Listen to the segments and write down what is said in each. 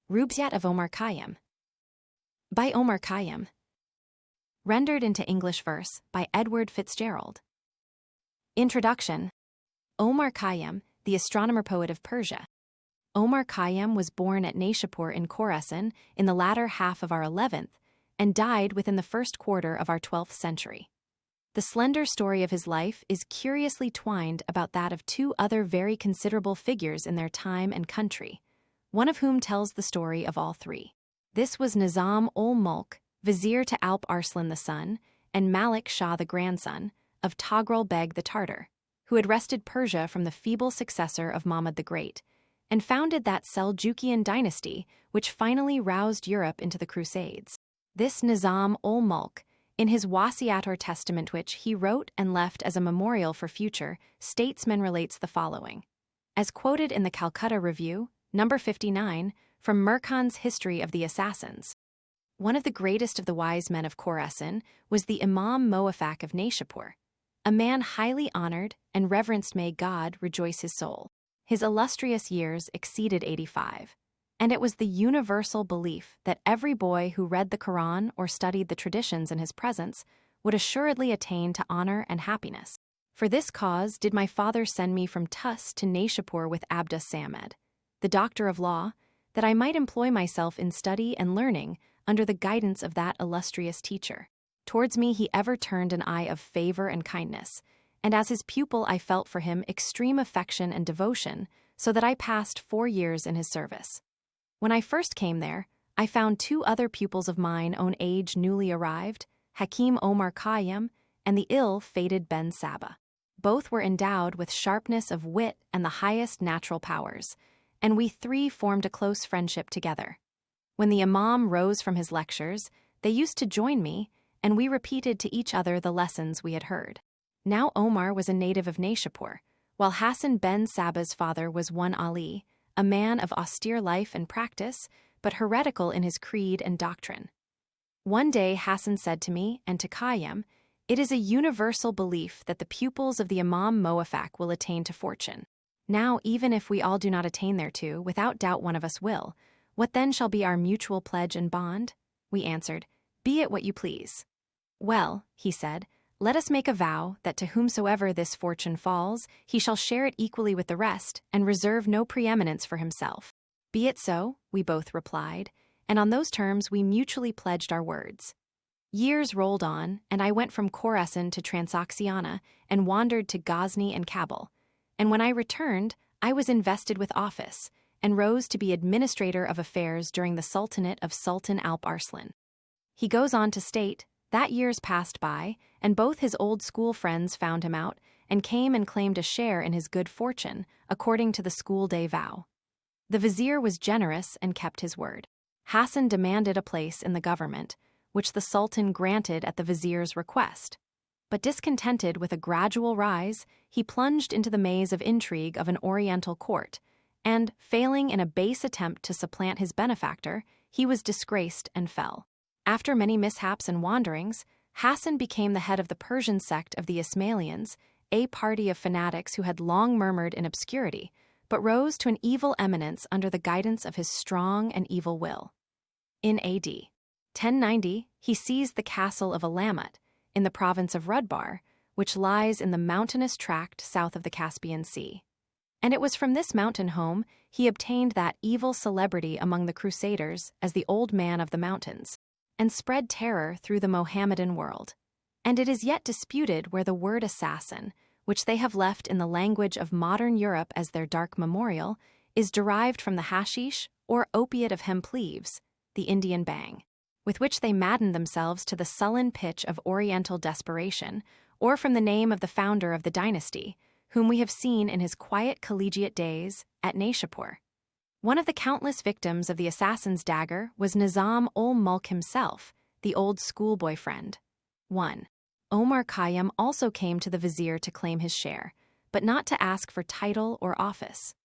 Rubaiyat of Omar Khayyam. By Omar Khayyam. Rendered into English verse by Edward Fitzgerald. Introduction. Omar Khayyam, the astronomer poet of Persia. Omar Khayyam was born at Naishapur in Khorasan in the latter half of our 11th and died within the first quarter of our 12th century. The slender story of his life is curiously twined about that of two other very considerable figures in their time and country, one of whom tells the story of all three. This was Nizam-ul-Mulk, vizier to Alp Arslan the son, and Malik Shah the grandson, of Togrul Beg the Tartar, who had wrested Persia from the feeble successor of Mahmud the Great, and founded that Seljukian dynasty which finally roused Europe into the Crusades. This Nizam-ul-Mulk, in his Wasiat or testament which he wrote and left as a memorial for future statesmen, relates the following. As quoted in the Calcutta Review, number 59, from Merkhan's History of the Assassins. One of the greatest of the wise men of Khorasan was the Imam Moafak of Naishapur, a man highly honored and reverenced, may God rejoice his soul. His illustrious years exceeded 85, and it was the universal belief that every boy who read the Quran or studied the traditions in his presence would assuredly attain to honor and happiness. For this cause did my father send me from Tus to Naishapur with Abdus Samed, the doctor of law, that I might employ myself in study and learning under the guidance of that illustrious teacher. Towards me he ever turned an eye of favor and kindness, and as his pupil I felt for him extreme affection and devotion, so that I passed 4 years in his service. When I first came there, I found 2 other pupils of mine own age newly arrived, Hakim Omar Khayyam and the ill-fated Ben Saba. Both were endowed with sharpness of wit and the highest natural powers, and we 3 formed a close friendship together. When the Imam rose from his lectures, they used to join me, and we repeated to each other the lessons we had heard. Now Omar was a native of Naishapur, while Hassan ben Saba's father was one Ali, a man of austere life and practice, but heretical in his creed and doctrine. One day Hassan said to me and to Khayyam, "It is a universal belief that the pupils of the Imam Moafak will attain to fortune. Now, even if we all do not attain thereto, without doubt one of us will. What then shall be our mutual pledge and bond?" We answered, "Be it what you please." "Well," he said, "let us make a vow that to whomsoever this fortune falls, he shall share it equally with the rest and reserve no preeminence for himself." "Be it so," we both replied, and on those terms we mutually pledged our words. Years rolled on, and I went from Khorasan to Transoxiana and wandered to Ghazni and Kabul. And when I returned, I was invested with office, and rose to be administrator of affairs during the Sultanate of Sultan Alp Arslan. He goes on to state, that years passed by, and both his old school friends found him out, and came and claimed a share in his good fortune, according to the school day vow. The vizier was generous and kept his word. Hassan demanded a place in the government, which the Sultan granted at the vizier's request. But discontented with a gradual rise, he plunged into the maze of intrigue of an oriental court, and, failing in a base attempt to supplant his benefactor, he was disgraced and fell. After many mishaps and wanderings, Hassan became the head of the Persian sect of the Ismailians, a party of fanatics who had long murmured in obscurity, but rose to an evil eminence under the guidance of his strong and evil will. In A.D. 1090, he seized the castle of Alamut, in the province of Rudbar, which lies in the mountainous tract south of the Caspian Sea. And it was from this mountain home he obtained that evil celebrity among the Crusaders as the Old Man of the Mountains, and spread terror through the Mohammedan world. And it is yet disputed where the word assassin, which they have left in the language of modern Europe as their dark memorial, is derived from the hashish or opiate of Hempleaves, the Indian bang, with which they maddened themselves to the sullen pitch of oriental desperation, or from the name of the founder of the dynasty, whom we have seen in his quiet collegiate days at Naishapur. One of the countless victims of the assassin's dagger was Nizam-ul-Mulk himself, the old schoolboy friend. 1. Omar Khayyam also came to the vizier to claim his share, but not to ask for title or office.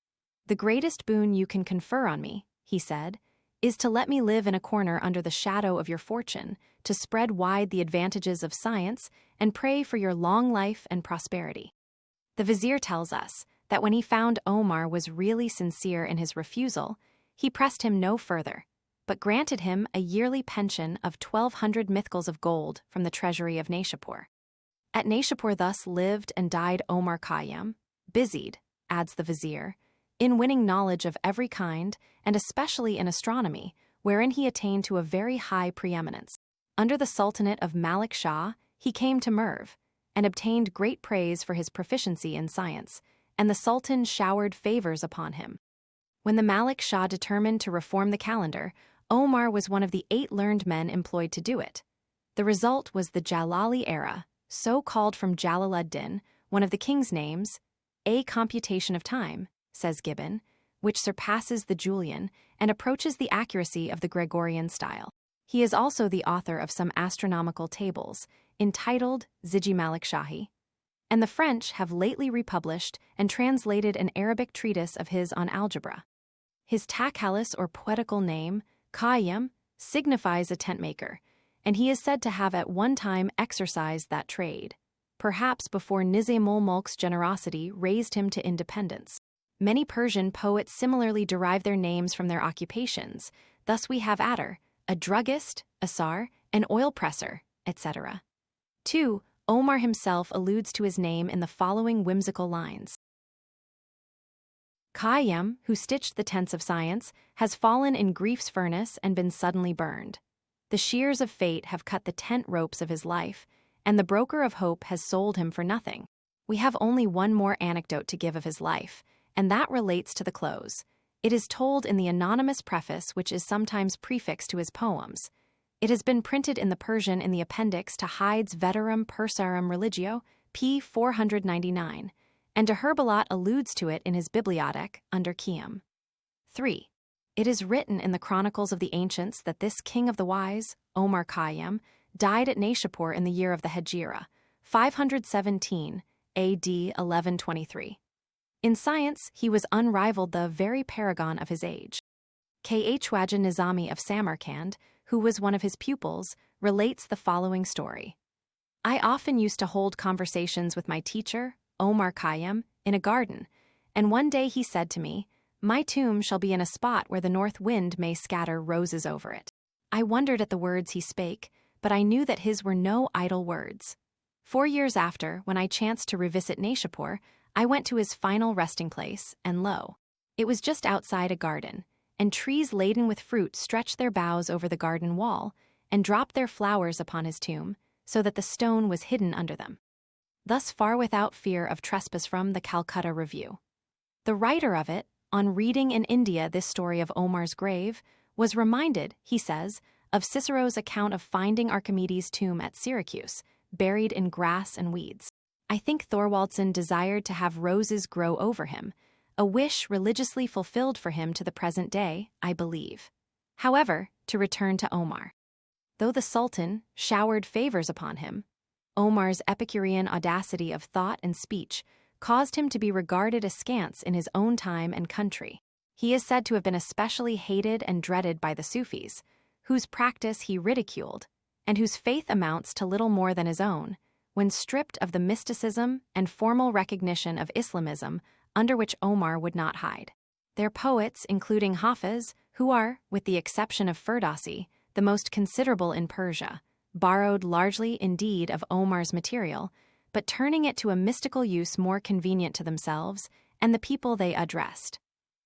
"The greatest boon you can confer on me," he said, "is to let me live in a corner under the shadow of your fortune, to spread wide the advantages of science, and pray for your long life and prosperity." The vizier tells us that when he found Omar was really sincere in his refusal, he pressed him no further, but granted him a yearly pension of 1,200 mithqals of gold from the treasury of Naishapur. At Naishapur thus lived and died Omar Khayyam, busied, adds the vizier, in winning knowledge of every kind, and especially in astronomy, wherein he attained to a very high preeminence. Under the sultanate of Malik Shah, he came to Merv, and obtained great praise for his proficiency in science, and the sultan showered favors upon him. When the Malik Shah determined to reform the calendar, Omar was one of the 8 learned men employed to do it. The result was the Jalali era, so called from Jalaluddin, one of the king's names, a computation of time, says Gibbon, which surpasses the Julian and approaches the accuracy of the Gregorian style. He is also the author of some astronomical tables, entitled Ziji Malik Shahi, and the French have lately republished and translated an Arabic treatise of his on algebra. His takhalis or poetical name, Khayyam, signifies a tent-maker, and he is said to have at one time exercised that trade, perhaps before Nizam-ul-Mulk's generosity raised him to independence. Many Persian poets similarly derive their names from their occupations. Thus we have Attar, a druggist, Asar, an oil presser, etc. 2. Omar himself alludes to his name in the following whimsical lines. Khayyam, who stitched the tents of science, has fallen in grief's furnace and been suddenly burned. The shears of fate have cut the tent ropes of his life, and the broker of hope has sold him for nothing. We have only one more anecdote to give of his life, and that relates to the close. It is told in the anonymous preface which is sometimes prefixed to his poems. It has been printed in the Persian in the appendix to Hyde's Veterum Persarum Religio, p. 499, and de Herbalat alludes to it in his Bibliothèque under Khayyam. 3. It is written in the chronicles of the ancients that this king of the wise, Omar Khayyam, died at Naishapur in the year of the Hejira, 517, A.D. 1123. In science, he was unrivaled, the very paragon of his age. Khwaja Nizami of Samarkand, who was one of his pupils, relates the following story. I often used to hold conversations with my teacher, Omar Khayyam, in a garden, and one day he said to me, "My tomb shall be in a spot where the north wind may scatter roses over it." I wondered at the words he spake, but I knew that his were no idle words. 4 years after, when I chanced to revisit Naishapur, I went to his final resting place, and lo, it was just outside a garden, and trees laden with fruit stretched their boughs over the garden wall, and dropped their flowers upon his tomb, so that the stone was hidden under them. Thus far without fear of trespass from the Calcutta Review. The writer of it, on reading in India this story of Omar's grave, was reminded, he says, of Cicero's account of finding Archimedes' tomb at Syracuse, buried in grass and weeds. I think Thorwaldsen desired to have roses grow over him, a wish religiously fulfilled for him to the present day, I believe. However, to return to Omar. Though the Sultan showered favors upon him, Omar's Epicurean audacity of thought and speech caused him to be regarded askance in his own time and country. He is said to have been especially hated and dreaded by the Sufis, whose practice he ridiculed, and whose faith amounts to little more than his own, when stripped of the mysticism and formal recognition of Islamism under which Omar would not hide. Their poets, including Hafiz, who are, with the exception of Ferdowsi, the most considerable in Persia, borrowed largely indeed of Omar's material, but turning it to a mystical use more convenient to themselves and the people they addressed.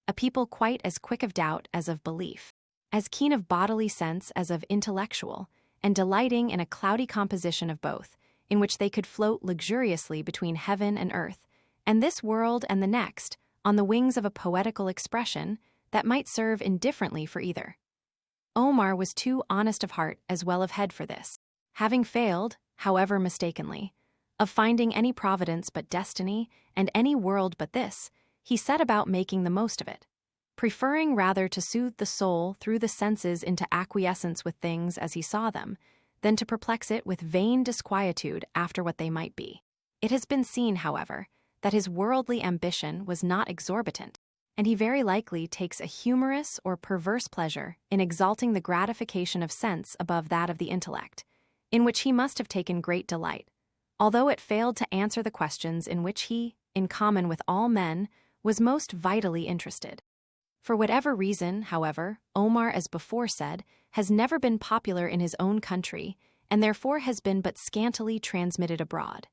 A people quite as quick of doubt as of belief, as keen of bodily sense as of intellectual, and delighting in a cloudy composition of both, in which they could float luxuriously between heaven and earth, and this world and the next, on the wings of a poetical expression that might serve indifferently for either. Omar was too honest of heart as well of head for this. Having failed, however mistakenly, of finding any providence but destiny and any world but this, he set about making the most of it, preferring rather to soothe the soul through the senses into acquiescence with things as he saw them, than to perplex it with vain disquietude after what they might be. It has been seen, however, that his worldly ambition was not exorbitant, and he very likely takes a humorous or perverse pleasure in exalting the gratification of sense above that of the intellect, in which he must have taken great delight, although it failed to answer the questions in which he, in common with all men, was most vitally interested. For whatever reason, however, Omar, as before said, has never been popular in his own country, and therefore has been but scantily transmitted abroad.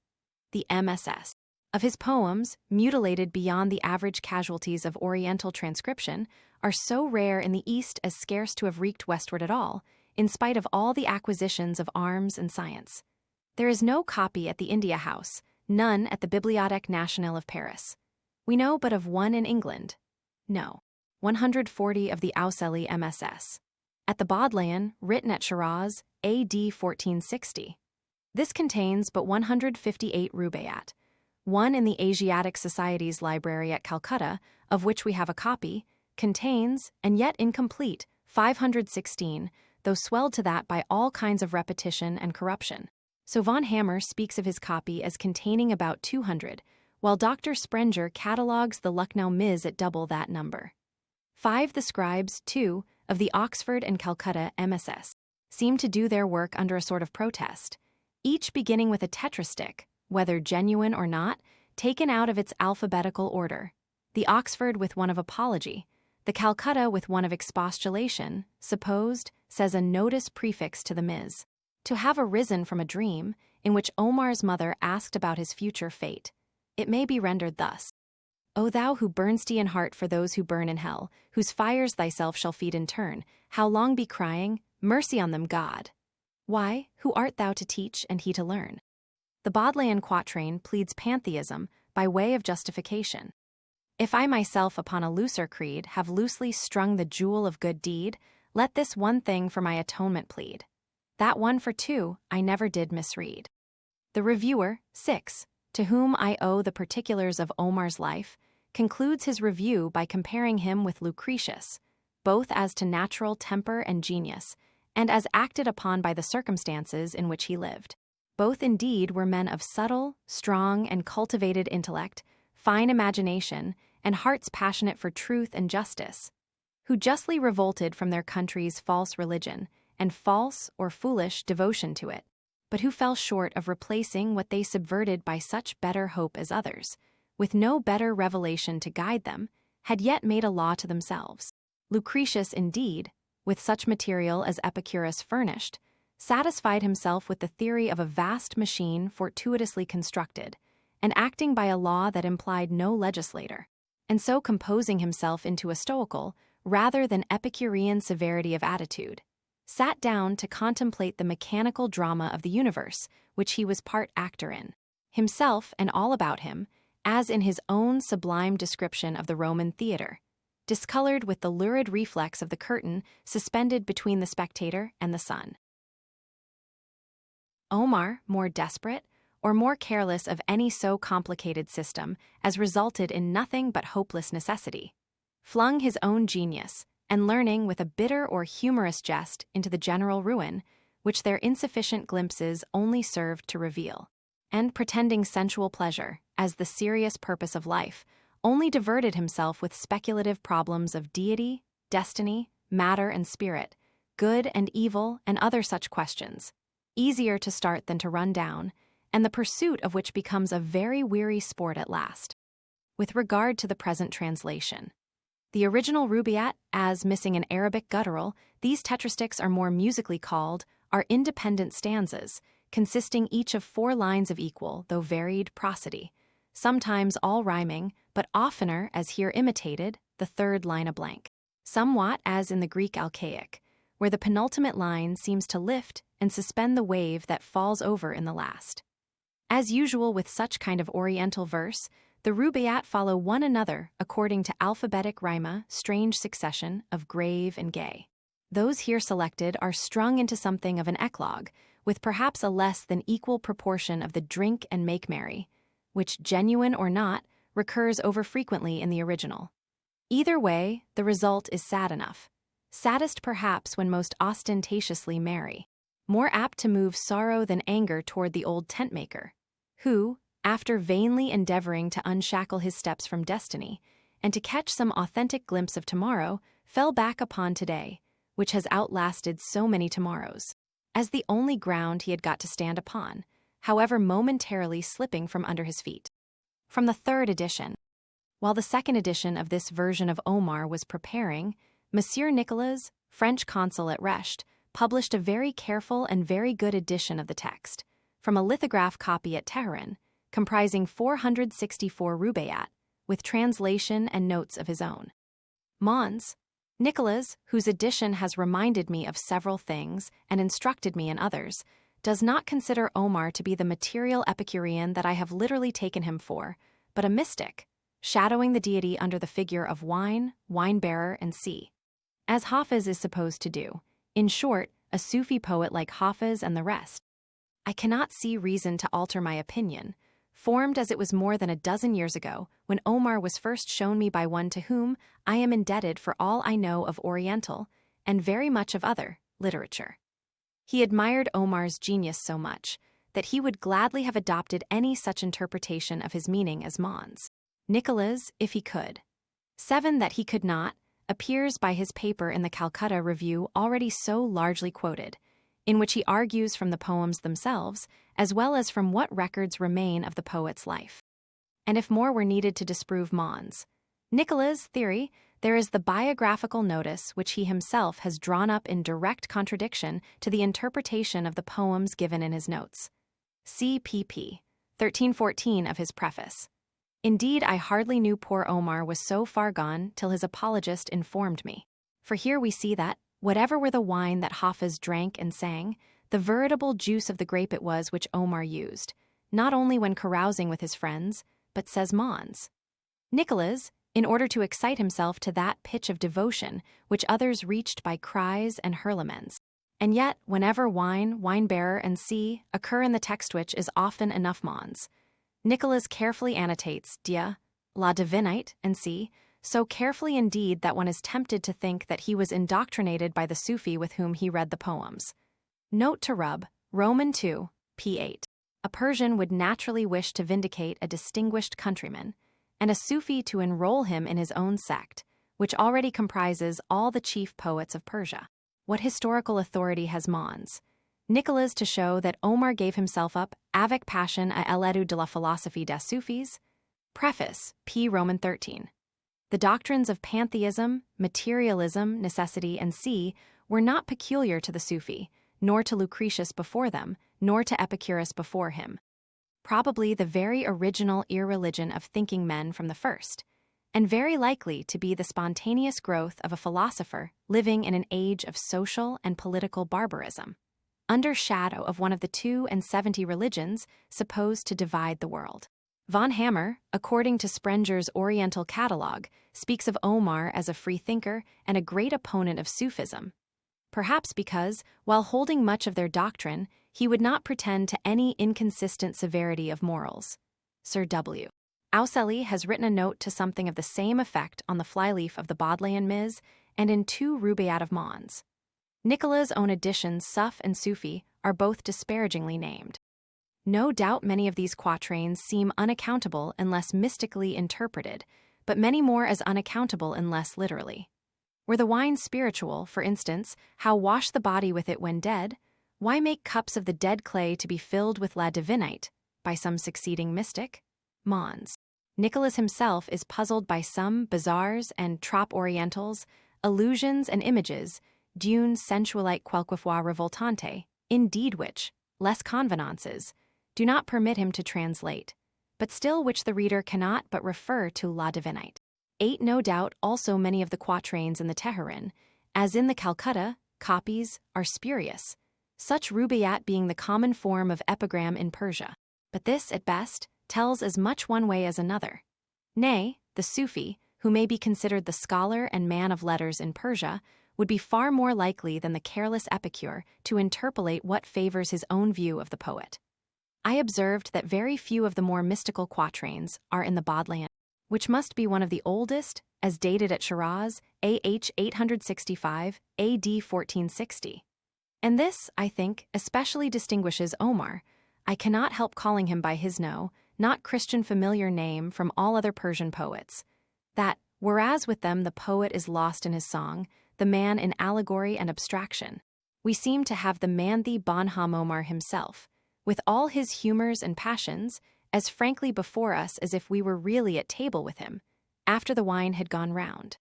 The MSS. Of his poems, mutilated beyond the average casualties of Oriental transcription, are so rare in the East as scarce to have reached westward at all, in spite of all the acquisitions of arms and science. There is no copy at the India House, none at the Bibliothèque Nationale of Paris. We know but of one in England. No. 140 of the Auseli MSS. At the Bodleian, written at Shiraz, A.D. 1460. This contains but 158 Rubaiyat. One in the Asiatic Society's library at Calcutta, of which we have a copy, contains, and yet incomplete, 516, though swelled to that by all kinds of repetition and corruption. So von Hammer speaks of his copy as containing about 200, while Dr. Sprenger catalogues the Lucknow Miz at double that number. 5 the scribes, too, of the Oxford and Calcutta MSS, seem to do their work under a sort of protest, each beginning with a tetrastick, whether genuine or not, taken out of its alphabetical order, the Oxford with one of apology, the Calcutta with one of expostulation, supposed, says a notice prefix to the Miz, to have arisen from a dream in which Omar's mother asked about his future fate. It may be rendered thus. O thou who burn'st in heart for those who burn in hell, whose fires thyself shall feed in turn, how long be crying, mercy on them, God? Why, who art thou to teach and he to learn? The Bodleian quatrain pleads pantheism by way of justification. If I myself upon a looser creed have loosely strung the jewel of good deed, let this one thing for my atonement plead. That one for 2 I never did misread. The reviewer, 6, to whom I owe the particulars of Omar's life, concludes his review by comparing him with Lucretius, both as to natural temper and genius, and as acted upon by the circumstances in which he lived. Both indeed were men of subtle, strong, and cultivated intellect, fine imagination, and hearts passionate for truth and justice, who justly revolted from their country's false religion, and false or foolish devotion to it, but who fell short of replacing what they subverted by such better hope as others, with no better revelation to guide them, had yet made a law to themselves. Lucretius, indeed, with such material as Epicurus furnished, satisfied himself with the theory of a vast machine fortuitously constructed, and acting by a law that implied no legislator, and so composing himself into a stoical, rather than Epicurean severity of attitude, sat down to contemplate the mechanical drama of the universe, which he was part actor in, himself and all about him, as in his own sublime description of the Roman theatre, discolored with the lurid reflex of the curtain suspended between the spectator and the sun. Omar, more desperate, or more careless of any so complicated system as resulted in nothing but hopeless necessity, flung his own genius and learning with a bitter or humorous jest into the general ruin, which their insufficient glimpses only served to reveal, and pretending sensual pleasure as the serious purpose of life, only diverted himself with speculative problems of deity, destiny, matter and spirit, good and evil, and other such questions, easier to start than to run down, and the pursuit of which becomes a very weary sport at last. With regard to the present translation, the original Rubaiyat, as missing an Arabic guttural, these tetrastichs are more musically called, are independent stanzas, consisting each of 4 lines of equal, though varied, prosody, sometimes all rhyming, but oftener, as here imitated, the 3rd line a blank, somewhat as in the Greek Alcaic, where the penultimate line seems to lift and suspend the wave that falls over in the last. As usual with such kind of Oriental verse, the Rubaiyat follow one another according to alphabetic rima, strange succession of grave and gay. Those here selected are strung into something of an eclogue, with perhaps a less than equal proportion of the drink and make merry, which, genuine or not, recurs overfrequently in the original. Either way, the result is sad enough. Saddest perhaps when most ostentatiously merry, more apt to move sorrow than anger toward the old tent-maker, who, after vainly endeavoring to unshackle his steps from destiny, and to catch some authentic glimpse of tomorrow, fell back upon today, which has outlasted so many tomorrows, as the only ground he had got to stand upon, however momentarily slipping from under his feet. From the 3rd edition. While the second edition of this version of Omar was preparing, Monsieur Nicolas, French consul at Resht, published a very careful and very good edition of the text, from a lithograph copy at Tehran, comprising 464 rubaiyat, with translation and notes of his own. Mons. Nicolas, whose edition has reminded me of several things and instructed me in others, does not consider Omar to be the material Epicurean that I have literally taken him for, but a mystic, shadowing the deity under the figure of wine, wine-bearer, and sea, as Hafiz is supposed to do. In short, a Sufi poet like Hafiz and the rest. I cannot see reason to alter my opinion, formed as it was more than a dozen years ago, when Omar was first shown me by one to whom I am indebted for all I know of Oriental, and very much of other, literature. He admired Omar's genius so much that he would gladly have adopted any such interpretation of his meaning as Mons. Nicolas, if he could. 7. That he could not, appears by his paper in the Calcutta Review already so largely quoted, in which he argues from the poems themselves, as well as from what records remain of the poet's life. And if more were needed to disprove Mons. Nicolas' theory, there is the biographical notice which he himself has drawn up in direct contradiction to the interpretation of the poems given in his notes. See pp. 1314 of his preface. Indeed, I hardly knew poor Omar was so far gone till his apologist informed me. For here we see that, whatever were the wine that Hafiz drank and sang, the veritable juice of the grape it was which Omar used, not only when carousing with his friends, but says Mons. Nicolas, in order to excite himself to that pitch of devotion which others reached by cries and hurlements. And yet, whenever wine, wine-bearer, and sea occur in the text which is often enough Mons, Nicolas carefully annotates dia, la divinite, and sea, so carefully indeed that one is tempted to think that he was indoctrinated by the Sufi with whom he read the poems. Note to Rub, Roman 2, p8. A Persian would naturally wish to vindicate a distinguished countryman, and a Sufi to enroll him in his own sect, which already comprises all the chief poets of Persia. What historical authority has Mons? Nicolas to show that Omar gave himself up avec passion à l'étude de la philosophie des Sufis? Preface, p. Roman 13. The doctrines of pantheism, materialism, necessity, and sea were not peculiar to the Sufi, nor to Lucretius before them, nor to Epicurus before him. Probably the very original irreligion of thinking men from the first, and very likely to be the spontaneous growth of a philosopher living in an age of social and political barbarism, under shadow of one of the 72 religions supposed to divide the world. Von Hammer, according to Sprenger's Oriental Catalogue, speaks of Omar as a freethinker and a great opponent of Sufism, perhaps because, while holding much of their doctrine, he would not pretend to any inconsistent severity of morals. Sir W. Auseli has written a note to something of the same effect on the flyleaf of the Bodleian Ms. and in 2 Rubaiyat of Mons. Nicolas' own editions, Suf and Sufi, are both disparagingly named. No doubt many of these quatrains seem unaccountable unless mystically interpreted, but many more as unaccountable unless literally. Were the wine spiritual, for instance, how wash the body with it when dead? Why make cups of the dead clay to be filled with la divinite, by some succeeding mystic? Mons. Nicolas himself is puzzled by some bazaars and trop orientals, illusions and images, d'une sensualite quelquefois revoltante, indeed which, less convenances, do not permit him to translate, but still which the reader cannot but refer to la divinite. 8. No doubt also many of the quatrains in the Tehran, as in the Calcutta, copies, are spurious, such rubaiyat being the common form of epigram in Persia. But this, at best, tells as much one way as another. Nay, the Sufi, who may be considered the scholar and man of letters in Persia, would be far more likely than the careless epicure to interpolate what favors his own view of the poet. I observed that very few of the more mystical quatrains are in the Bodleian, which must be one of the oldest, as dated at Shiraz, AH 865, AD 1460. And this, I think, especially distinguishes Omar. I cannot help calling him by his not Christian familiar name from all other Persian poets, that, whereas with them the poet is lost in his song, the man in allegory and abstraction, we seem to have the Manthi Bonham Omar himself, with all his humors and passions, as frankly before us as if we were really at table with him, after the wine had gone round.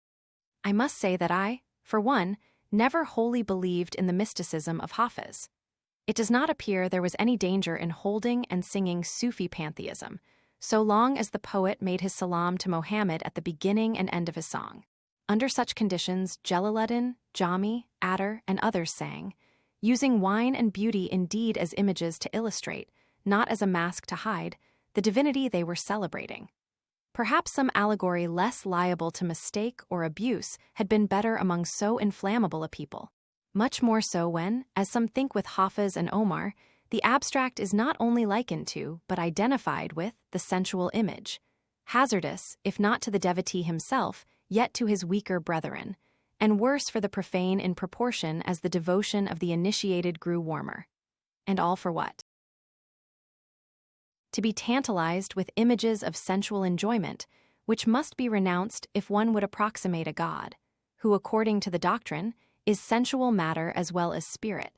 I must say that I, for one, never wholly believed in the mysticism of Hafiz. It does not appear there was any danger in holding and singing Sufi pantheism, so long as the poet made his salam to Mohammed at the beginning and end of his song. Under such conditions, Jalaluddin, Jami, Adar, and others sang, using wine and beauty indeed as images to illustrate, not as a mask to hide, the divinity they were celebrating. Perhaps some allegory less liable to mistake or abuse had been better among so inflammable a people. Much more so when, as some think with Hafiz and Omar, the abstract is not only likened to, but identified with, the sensual image. Hazardous, if not to the devotee himself, yet to his weaker brethren, and worse for the profane in proportion as the devotion of the initiated grew warmer. And all for what? To be tantalized with images of sensual enjoyment, which must be renounced if one would approximate a god, who, according to the doctrine, is sensual matter as well as spirit,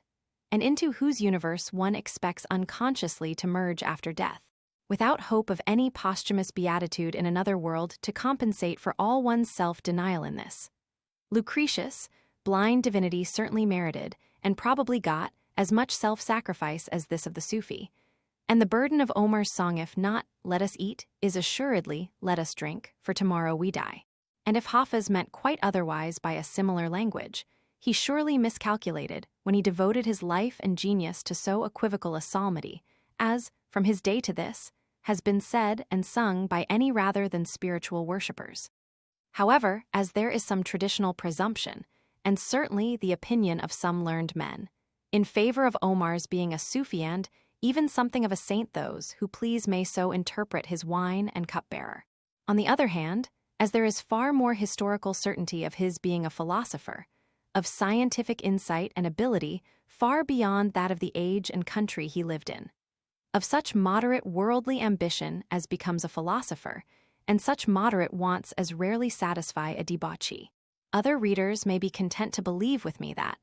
and into whose universe one expects unconsciously to merge after death, without hope of any posthumous beatitude in another world to compensate for all one's self-denial in this. Lucretius, blind divinity, certainly merited, and probably got, as much self-sacrifice as this of the Sufi. And the burden of Omar's song, if not, let us eat, is assuredly, let us drink, for tomorrow we die. And if Hafiz meant quite otherwise by a similar language, he surely miscalculated when he devoted his life and genius to so equivocal a psalmody, as, from his day to this, has been said and sung by any rather than spiritual worshippers. However, as there is some traditional presumption, and certainly the opinion of some learned men, in favor of Omar's being a Sufi and even something of a saint, those who please may so interpret his wine and cupbearer. On the other hand, as there is far more historical certainty of his being a philosopher, of scientific insight and ability far beyond that of the age and country he lived in, of such moderate worldly ambition as becomes a philosopher, and such moderate wants as rarely satisfy a debauchee. Other readers may be content to believe with me that,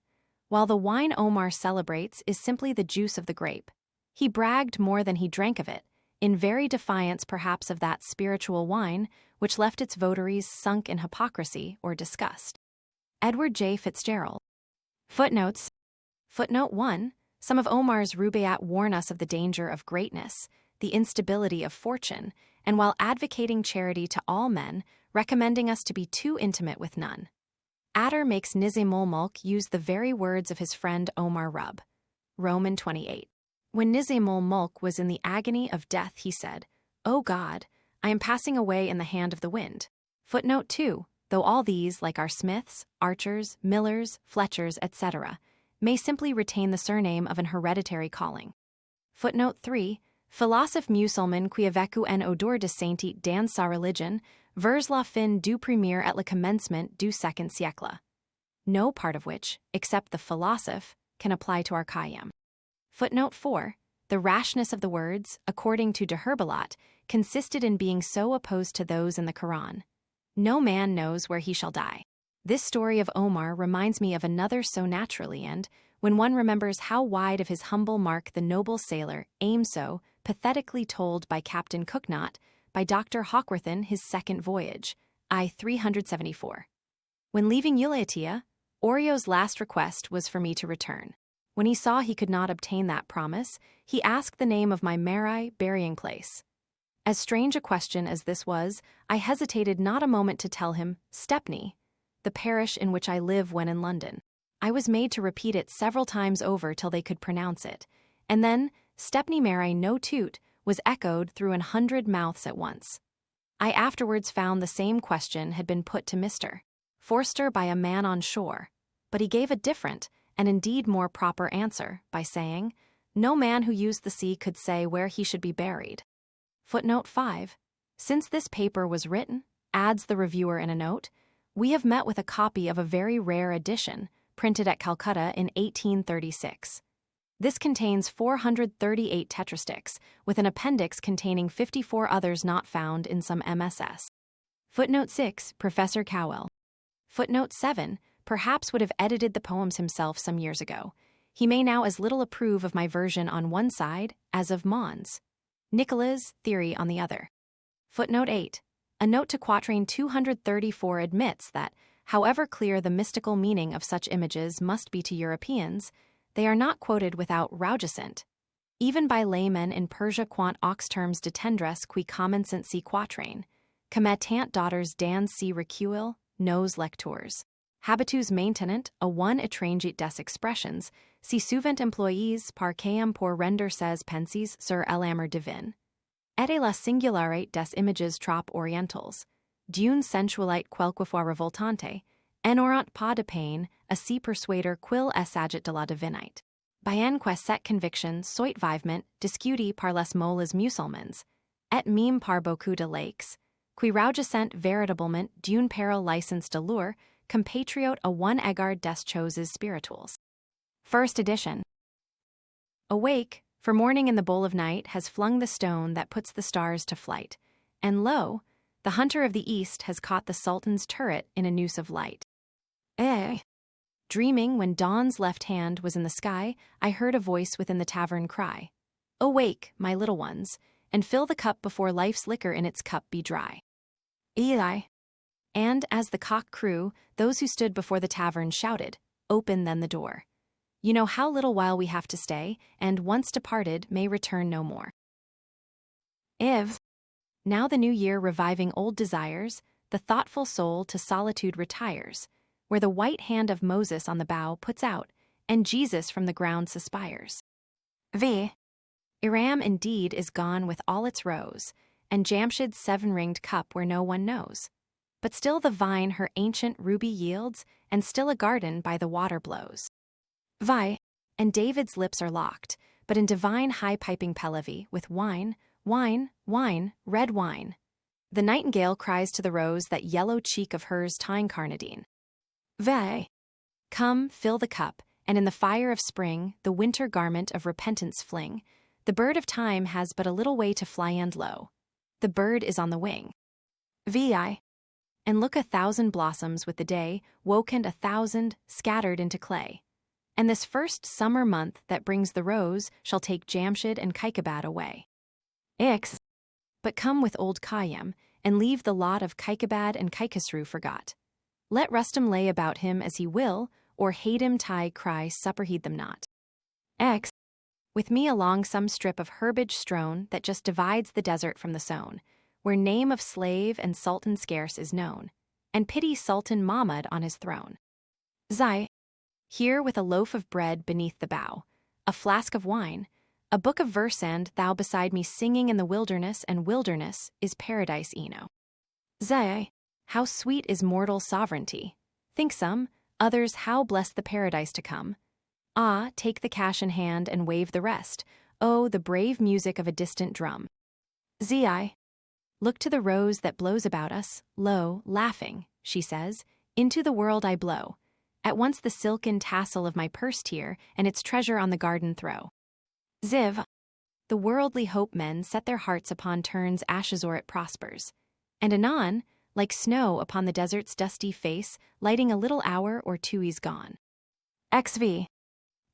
while the wine Omar celebrates is simply the juice of the grape, he bragged more than he drank of it, in very defiance perhaps of that spiritual wine which left its votaries sunk in hypocrisy or disgust. Edward J. Fitzgerald. Footnotes. Footnote 1. Some of Omar's Rubaiyat warn us of the danger of greatness, the instability of fortune, and while advocating charity to all men, recommending us to be too intimate with none. Adar makes Nizam-ul Mulk use the very words of his friend Omar Rub. Roman 28. When Nizam-ul Mulk was in the agony of death, he said, "O God, I am passing away in the hand of the wind." Footnote 2. Though all these, like our smiths, archers, millers, fletchers, etc., may simply retain the surname of an hereditary calling. Footnote 3. Philosophe musulman qui a vécu en odeur de sainteté dans sa religion, vers la fin du premier et le commencement du second siècle. No part of which, except the philosophe, can apply to our Khayyam. Footnote 4. The rashness of the words, according to de Herbelat, consisted in being so opposed to those in the Quran. No man knows where he shall die. This story of Omar reminds me of another so naturally, and, when one remembers how wide of his humble mark the noble sailor aimed so, pathetically told by Captain Cooknot, by Dr. Hawkworthen his second voyage, I 374. When leaving Ulatia, Orio's last request was for me to return. When he saw he could not obtain that promise, he asked the name of my Marai burying place. As strange a question as this was, I hesitated not a moment to tell him, Stepney, the parish in which I live when in London. I was made to repeat it several times over till they could pronounce it, and then Stepney Marai no toot was echoed through 100 mouths at once. I afterwards found the same question had been put to Mr. Forster by a man on shore, but he gave a different, and indeed more proper answer, by saying, no man who used the sea could say where he should be buried. Footnote 5. Since this paper was written, adds the reviewer in a note, we have met with a copy of a very rare edition, printed at Calcutta in 1836. This contains 438 tetrasticks, with an appendix containing 54 others not found in some MSS. Footnote 6. Professor Cowell. Footnote 7. Perhaps would have edited the poems himself some years ago. He may now as little approve of my version on one side as of Mons. Nicola's theory on the other. Footnote 8. A note to Quatrain 234 admits that, however clear the mystical meaning of such images must be to Europeans, they are not quoted without raugissement. Even by laymen in Persia quant aux termes de tendresse qui commencent si quatrain, commettant daughters dans si recueil, nos lecteurs. Habitus maintenant a one étranger des expressions, si souvent employés par Khayyam pour rendre ses pensées sur l'amour divin. Et la singularité des images trop orientales, d'une sensualité quelquefois revoltante, n'auront pas de peine à s'y persuader qu'il s'agit de la divinité. Bien que cette conviction soit vivement discutée par les molles musulmans, et même par beaucoup de laïcs, qui rougissent véritablement d'une parole licence de leur compatriote à one égard des choses spirituelles. First edition. Awake, for morning in the bowl of night has flung the stone that puts the stars to flight, and lo, the hunter of the east has caught the sultan's turret in a noose of light. Dreaming when dawn's left hand was in the sky, I heard a voice within the tavern cry, "Awake, my little ones, and fill the cup before life's liquor in its cup be dry." Eli. And as the cock crew, those who stood before the tavern shouted, "Open then the door. You know how little while we have to stay, and once departed may return no more." If, now the new year reviving old desires, the thoughtful soul to solitude retires, where the white hand of Moses on the bough puts out, and Jesus from the ground suspires. V. Iram indeed is gone with all its rose, and Jamshid's seven-ringed cup where no one knows. But still the vine her ancient ruby yields, and still a garden by the water blows. Vi. And David's lips are locked, but in divine high-piping Pahlavi, with wine, wine, wine, red wine. The nightingale cries to the rose that yellow cheek of hers tyne carnadine. Vi. Come, fill the cup, and in the fire of spring, the winter garment of repentance fling. The bird of time has but a little way to fly, and lo, the bird is on the wing. Vi. And look 1,000 blossoms with the day, woken 1,000, scattered into clay. And this first summer month that brings the rose shall take Jamshid and Kaikabad away. Ix. But come with old Khayyam, and leave the lot of Kaikabad and Kaikasru forgot. Let Rustum lay about him as he will, or Hadim Tai cry supper heed them not. X. With me along some strip of herbage strown that just divides the desert from the sown, where name of slave and sultan scarce is known, and pity Sultan Mahmud on his throne. Zai. Here with a loaf of bread beneath the bough, a flask of wine, a book of verse, and thou beside me singing in the wilderness, and wilderness is paradise eno. Zai. How sweet is mortal sovereignty. Think some, others how bless the paradise to come. Ah, take the cash in hand and wave the rest. Oh, the brave music of a distant drum. Zi. Look to the rose that blows about us, lo, laughing, she says, into the world I blow. At once the silken tassel of my purse tear, and its treasure on the garden throw. Ziv. The worldly hope men set their hearts upon turns ashes or it prospers. And anon, like snow upon the desert's dusty face, lighting a little hour or two is gone. XV.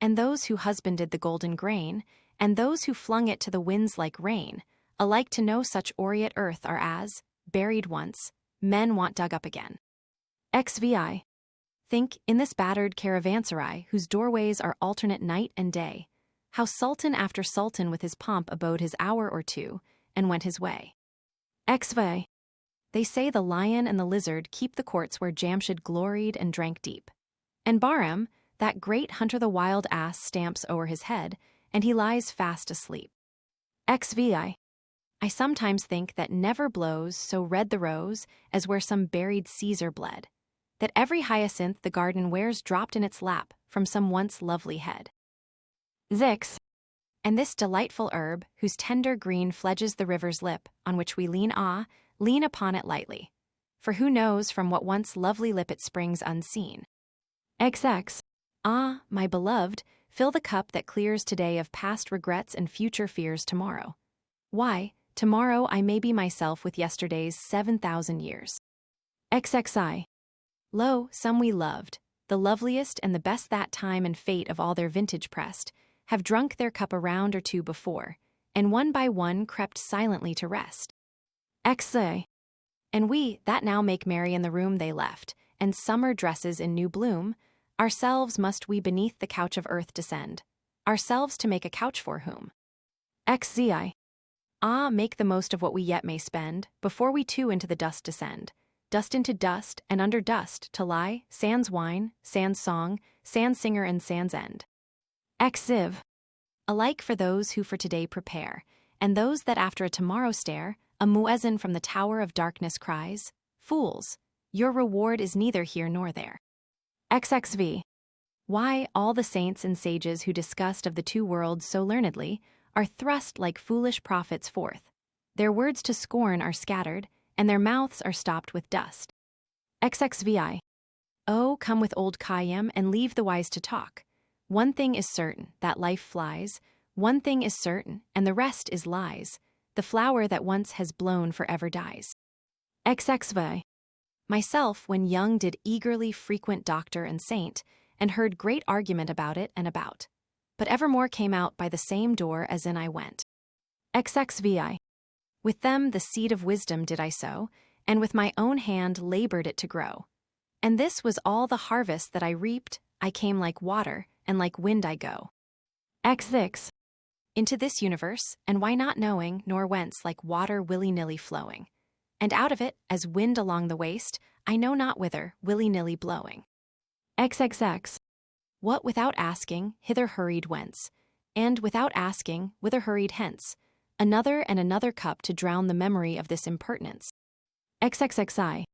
And those who husbanded the golden grain, and those who flung it to the winds like rain, alike to no such aureate earth are as, buried once, men want dug up again. XVI. Think, in this battered caravanserai, whose doorways are alternate night and day, how sultan after sultan with his pomp abode his hour or two, and went his way. XVI. They say the lion and the lizard keep the courts where Jamshid gloried and drank deep. And Bahram, that great hunter the wild ass stamps o'er his head, and he lies fast asleep. XVI. I sometimes think that never blows so red the rose as where some buried Caesar bled, that every hyacinth the garden wears dropped in its lap from some once lovely head. Zix. And this delightful herb, whose tender green fledges the river's lip, on which we lean upon it lightly. For who knows from what once lovely lip it springs unseen. XX. Ah, my beloved, fill the cup that clears today of past regrets and future fears tomorrow. Why, tomorrow I may be myself with yesterday's 7,000 years. XXI. Lo, some we loved, the loveliest and the best that time and fate of all their vintage pressed, have drunk their cup a round or two before, and one by one crept silently to rest. XI. And we, that now make merry in the room they left, and summer dresses in new bloom, ourselves must we beneath the couch of earth descend, ourselves to make a couch for whom? XZI. Ah, make the most of what we yet may spend, before we too into the dust descend, dust into dust, and under dust to lie, sans wine, sans song, sans singer and sans end. XZiv. Alike for those who for today prepare, and those that after a tomorrow stare, a muezzin from the tower of darkness cries, Fools, your reward is neither here nor there. XXV. Why, all the saints and sages who discussed of the two worlds so learnedly are thrust like foolish prophets forth. Their words to scorn are scattered, and their mouths are stopped with dust. XXVI. Oh, come with old Khayyam and leave the wise to talk. One thing is certain, that life flies. One thing is certain, and the rest is lies. The flower that once has blown forever dies. XXVI. Myself, when young, did eagerly frequent doctor and saint, and heard great argument about it and about. But evermore came out by the same door as in I went. XXVI. With them the seed of wisdom did I sow, and with my own hand labored it to grow. And this was all the harvest that I reaped. I came like water, and like wind I go. XX. Into this universe, and why not knowing, nor whence like water willy-nilly flowing. And out of it, as wind along the waste, I know not whither, willy-nilly blowing. XXX. What without asking, hither hurried whence, and without asking, whither hurried hence, another and another cup to drown the memory of this impertinence. XXXI.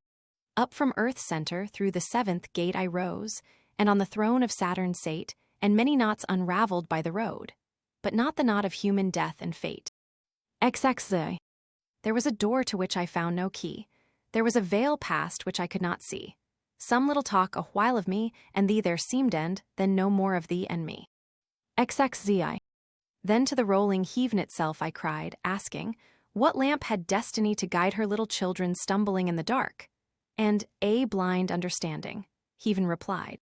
Up from earth's center through the seventh gate I rose, and on the throne of Saturn sate, and many knots unraveled by the road, but not the knot of human death and fate. XXZ. There was a door to which I found no key. There was a veil past which I could not see. Some little talk a while of me, and thee there seemed end, then no more of thee and me. XXZI. Then to the rolling heaven itself I cried, asking, what lamp had destiny to guide her little children stumbling in the dark? And, a blind understanding, heaven replied.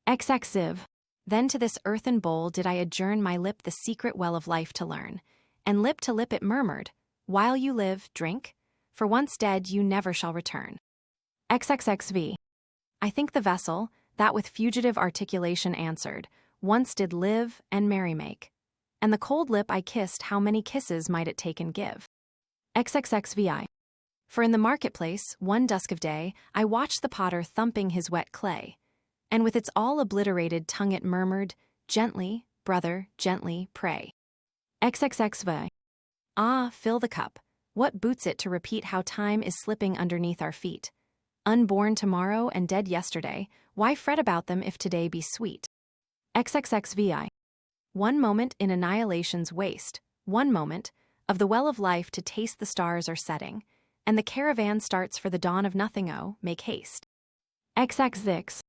XXZiv. Then to this earthen bowl did I adjourn my lip the secret well of life to learn, and lip to lip it murmured, while you live, drink, for once dead you never shall return. XXXV. I think the vessel, that with fugitive articulation answered, once did live and merry make, and the cold lip I kissed how many kisses might it take and give. XXXVI. For in the marketplace, one dusk of day, I watched the potter thumping his wet clay, and with its all obliterated tongue it murmured, gently, brother, gently, pray. XXXV. Ah, fill the cup. What boots it to repeat how time is slipping underneath our feet? Unborn tomorrow and dead yesterday, why fret about them if today be sweet? XXXVI. One moment in annihilation's waste, one moment, of the well of life to taste the stars are setting, and the caravan starts for the dawn of nothing. Oh, make haste. XXX.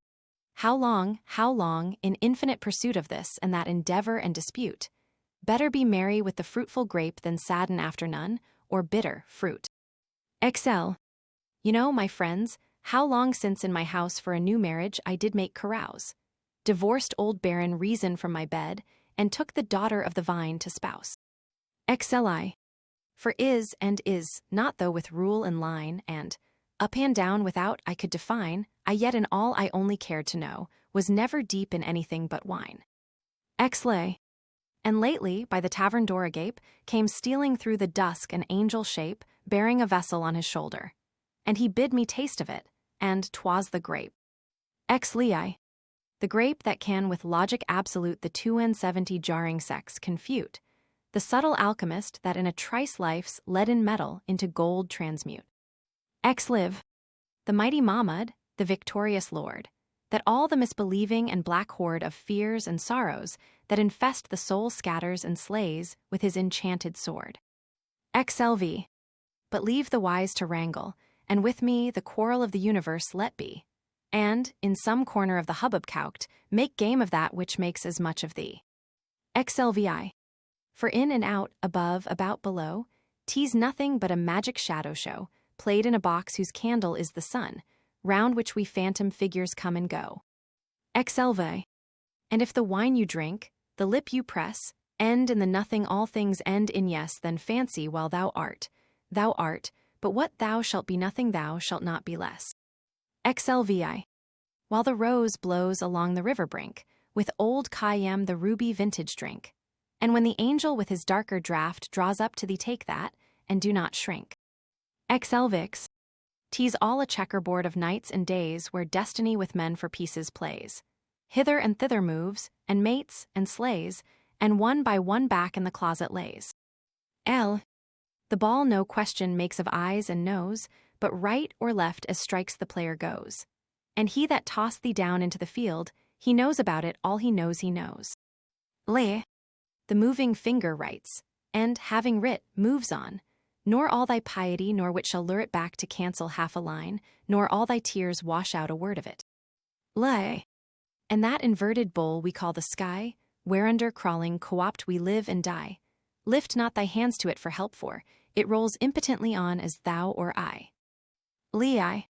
How long, in infinite pursuit of this and that endeavor and dispute? Better be merry with the fruitful grape than sadden after none, or bitter fruit. XL. You know, my friends, how long since in my house for a new marriage I did make carouse. Divorced old baron reason from my bed, and took the daughter of the vine to spouse. XLI. For is and is, not though with rule and line, and up and down without I could define, I yet in all I only cared to know, was never deep in anything but wine. XLay. And lately, by the tavern door agape, came stealing through the dusk an angel shape, bearing a vessel on his shoulder. And he bid me taste of it, and 'twas the grape. XLei. The grape that can with logic absolute the 270 jarring sects confute, the subtle alchemist that in a trice life's leaden metal into gold transmute. XLiv. The mighty Mahmud, the victorious Lord, that all the misbelieving and black horde of fears and sorrows that infest the soul scatters and slays with his enchanted sword. XLV. But leave the wise to wrangle, and with me the quarrel of the universe let be, and, in some corner of the hubbub couched, make game of that which makes as much of thee. XLVI. For in and out, above, about, below, 'tis nothing but a magic shadow show, played in a box whose candle is the sun, round which we phantom figures come and go. XLV. And if the wine you drink, the lip you press, end in the nothing all things end in yes, then fancy while thou art, but what thou shalt be nothing thou shalt not be less. XLVI. While the rose blows along the river brink, with old Khayyam the ruby vintage drink. And when the angel with his darker draught draws up to thee, take that, and do not shrink. XLVIX. 'Tis all a checkerboard of nights and days where destiny with men for pieces plays. Hither and thither moves, and mates, and slays, and one by one back in the closet lays. L. The ball no question makes of eyes and nose, but right or left as strikes the player goes. And he that tossed thee down into the field, he knows about it all he knows he knows. Le. The moving finger writes, and, having writ, moves on. Nor all thy piety nor wit shall lure it back to cancel half a line, nor all thy tears wash out a word of it. Le. And that inverted bowl we call the sky, whereunder crawling co-opt we live and die. Lift not thy hands to it for help, for it rolls impotently on as thou or I. Lei.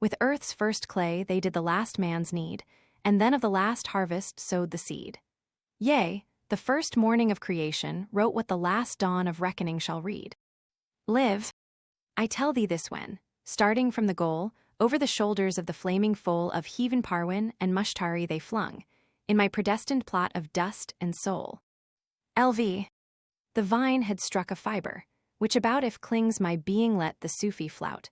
With earth's first clay they did the last man's need, and then of the last harvest sowed the seed. Yea, the first morning of creation wrote what the last dawn of reckoning shall read. Live. I tell thee this when, starting from the goal, over the shoulders of the flaming foal of Heaven Parwin and Mushtari they flung, in my predestined plot of dust and soul. LV. The vine had struck a fibre, which about if clings my being let the Sufi flout.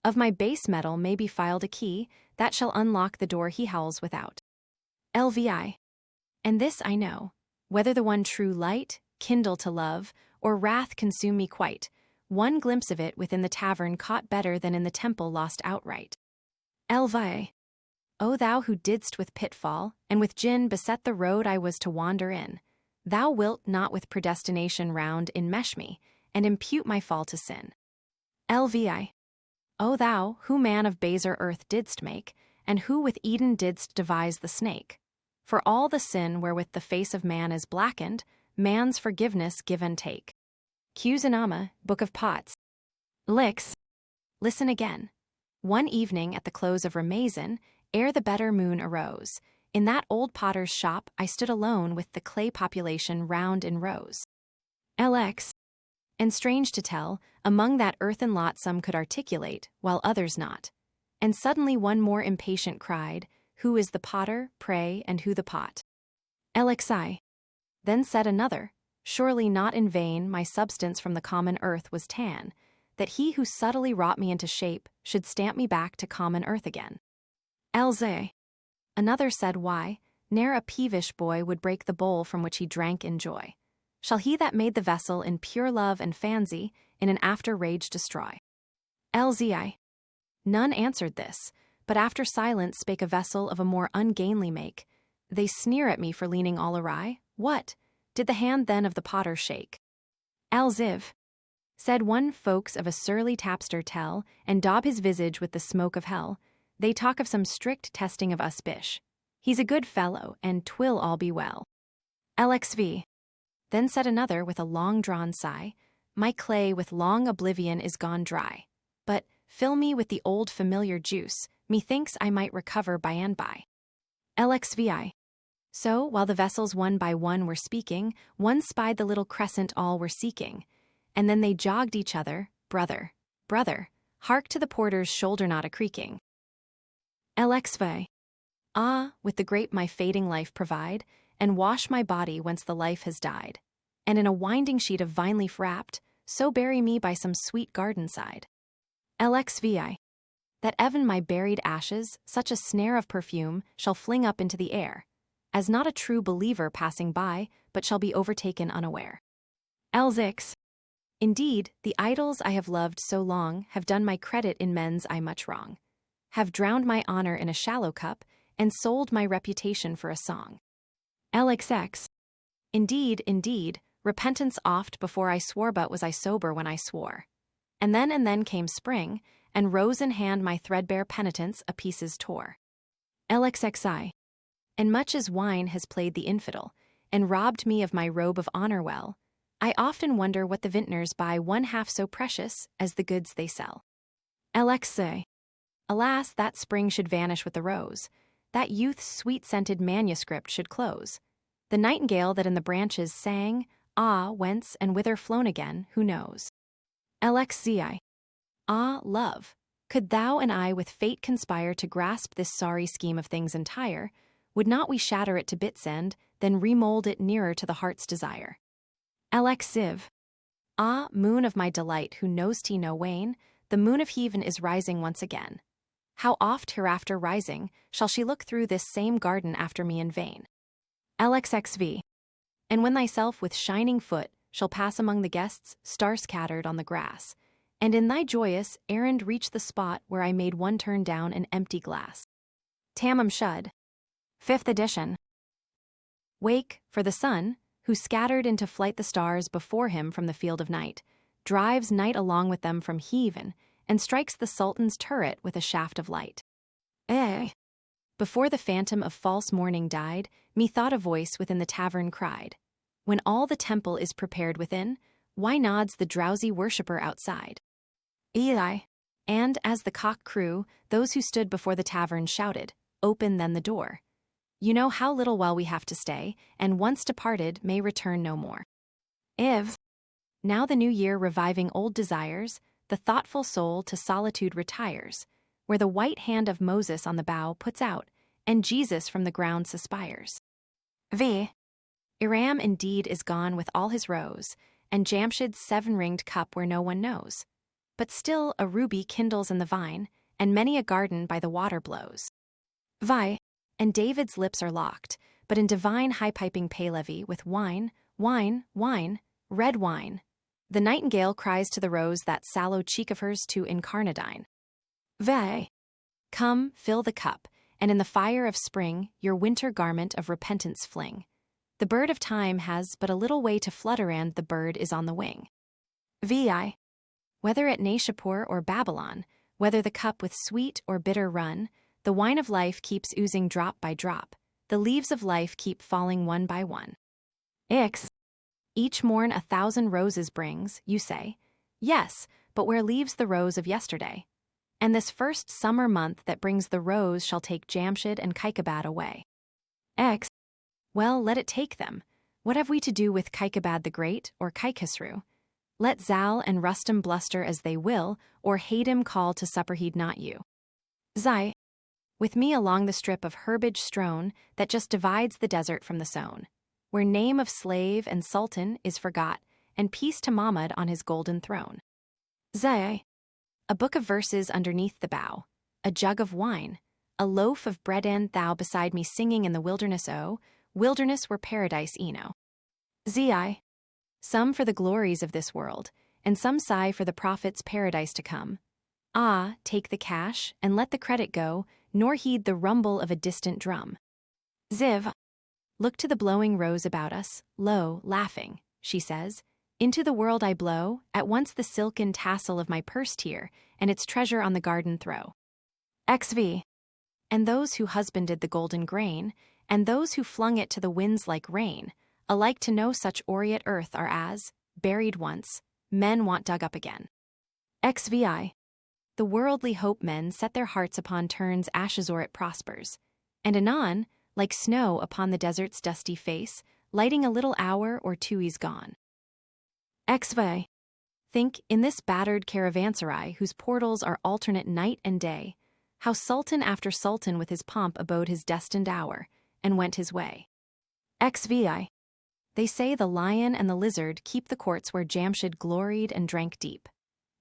Of my base metal may be filed a key, that shall unlock the door he howls without. LVI. And this I know, whether the one true light, kindle to love, or wrath consume me quite, one glimpse of it within the tavern caught better than in the temple lost outright. LVI. O thou who didst with pitfall, and with gin beset the road I was to wander in, thou wilt not with predestination round enmesh me, and impute my fall to sin. LVI. O thou, who man of baser earth didst make, and who with Eden didst devise the snake, for all the sin wherewith the face of man is blackened, man's forgiveness give and take. Kusanama, Book of Pots. Lix. Listen again. One evening at the close of Ramazan, ere the better moon arose, in that old potter's shop I stood alone with the clay population round in rows. LX. And strange to tell, among that earthen lot some could articulate, while others not. And suddenly one more impatient cried, Who is the potter, pray, and who the pot? LXI. Then said another, Surely not in vain my substance from the common earth was tan, that he who subtly wrought me into shape should stamp me back to common earth again. LZ. Another said why, ne'er a peevish boy would break the bowl from which he drank in joy. Shall he that made the vessel in pure love and fancy in an after rage destroy? LZI. None answered this, but after silence spake a vessel of a more ungainly make. They sneer at me for leaning all awry. What? Did the hand then of the potter shake? LZiv. Said one folks of a surly tapster tell, and daub his visage with the smoke of hell. They talk of some strict testing of us bish. He's a good fellow, and 'twill all be well. LXV. Then said another with a long-drawn sigh, My clay with long oblivion is gone dry. But, fill me with the old familiar juice, methinks I might recover by and by. LXVI. So, while the vessels one by one were speaking, one spied the little crescent all were seeking. And then they jogged each other, Brother, brother, hark to the porter's shoulder knot a-creaking. LXV. Ah, with the grape my fading life provide, and wash my body whence the life has died. And in a winding sheet of vine leaf wrapped, so bury me by some sweet garden side. LXVI. That even my buried ashes, such a snare of perfume, shall fling up into the air, as not a true believer passing by, but shall be overtaken unaware. LXIX. Indeed, the idols I have loved so long have done my credit in men's eye much wrong, have drowned my honor in a shallow cup, and sold my reputation for a song. LXX. Indeed, repentance oft before I swore, but was I sober when I swore. And then came spring, and rose in hand my threadbare penitence a pieces tore. LXXI. And much as wine has played the infidel, and robbed me of my robe of honor well, I often wonder what the vintners buy one half so precious as the goods they sell. LXI. Alas, that spring should vanish with the rose, that youth's sweet-scented manuscript should close. The nightingale that in the branches sang, ah, whence and whither flown again, who knows? LXZI. Ah, love, could thou and I with fate conspire to grasp this sorry scheme of things entire, would not we shatter it to bits end, then remold it nearer to the heart's desire? Lx Ziv. Ah, moon of my delight, who knows te no wane, the moon of heaven is rising once again. How oft hereafter rising shall she look through this same garden after me in vain? LXXV. And when thyself with shining foot shall pass among the guests star-scattered on the grass, and in thy joyous errand reach the spot where I made one turn down an empty glass. Tamam Shud. 5th edition. Wake, for the sun, who scattered into flight the stars before him from the field of night, drives night along with them from heaven, and strikes the Sultan's turret with a shaft of light. Before the phantom of false morning died, methought a voice within the tavern cried, when all the temple is prepared within, why nods the drowsy worshipper outside? Eli. And, as the cock crew, those who stood before the tavern shouted, open then the door. You know how little while we have to stay, and once departed may return no more. If. Now the new year reviving old desires, the thoughtful soul to solitude retires, where the white hand of Moses on the bough puts out, and Jesus from the ground suspires. V. Iram indeed is gone with all his rose, and Jamshid's 7-ringed cup where no one knows. But still a ruby kindles in the vine, and many a garden by the water blows. Vi. And David's lips are locked, but in divine high-piping paylevy with wine, wine, wine, red wine. The nightingale cries to the rose that sallow cheek of hers to incarnadine. Ve. Come, fill the cup, and in the fire of spring your winter garment of repentance fling. The bird of time has but a little way to flutter, and the bird is on the wing. Vi. Whether at Nashapur or Babylon, whether the cup with sweet or bitter run, the wine of life keeps oozing drop by drop, the leaves of life keep falling one by one. Ix. Each morn 1,000 roses brings, you say. Yes, but where leaves the rose of yesterday? And this first summer month that brings the rose shall take Jamshid and Kaikabad away. X. Well, let it take them. What have we to do with Kaikabad the Great or Kaikhusru? Let Zal and Rustum bluster as they will, or Hadim call to supper heed not you. Zai. With me along the strip of herbage strown that just divides the desert from the sown, where name of slave and sultan is forgot, and peace to Mahmud on his golden throne. Zai. A book of verses underneath the bough, a jug of wine, a loaf of bread, and thou beside me singing in the wilderness, oh, wilderness were paradise eno. Zi. Some for the glories of this world, and some sigh for the prophet's paradise to come. Ah, take the cash, and let the credit go, nor heed the rumble of a distant drum. Ziv. Look to the blowing rose about us, lo, laughing, she says. Into the world I blow, at once the silken tassel of my purse tear, and its treasure on the garden throw. XV. And those who husbanded the golden grain, and those who flung it to the winds like rain, alike to no such aureate earth are as, buried once, men want dug up again. XVI. The worldly hope men set their hearts upon turns ashes or it prospers, and anon, like snow upon the desert's dusty face, lighting a little hour or two he's gone. XVI. Think, in this battered caravanserai whose portals are alternate night and day, how sultan after sultan with his pomp abode his destined hour, and went his way. XVI. They say the lion and the lizard keep the courts where Jamshid gloried and drank deep.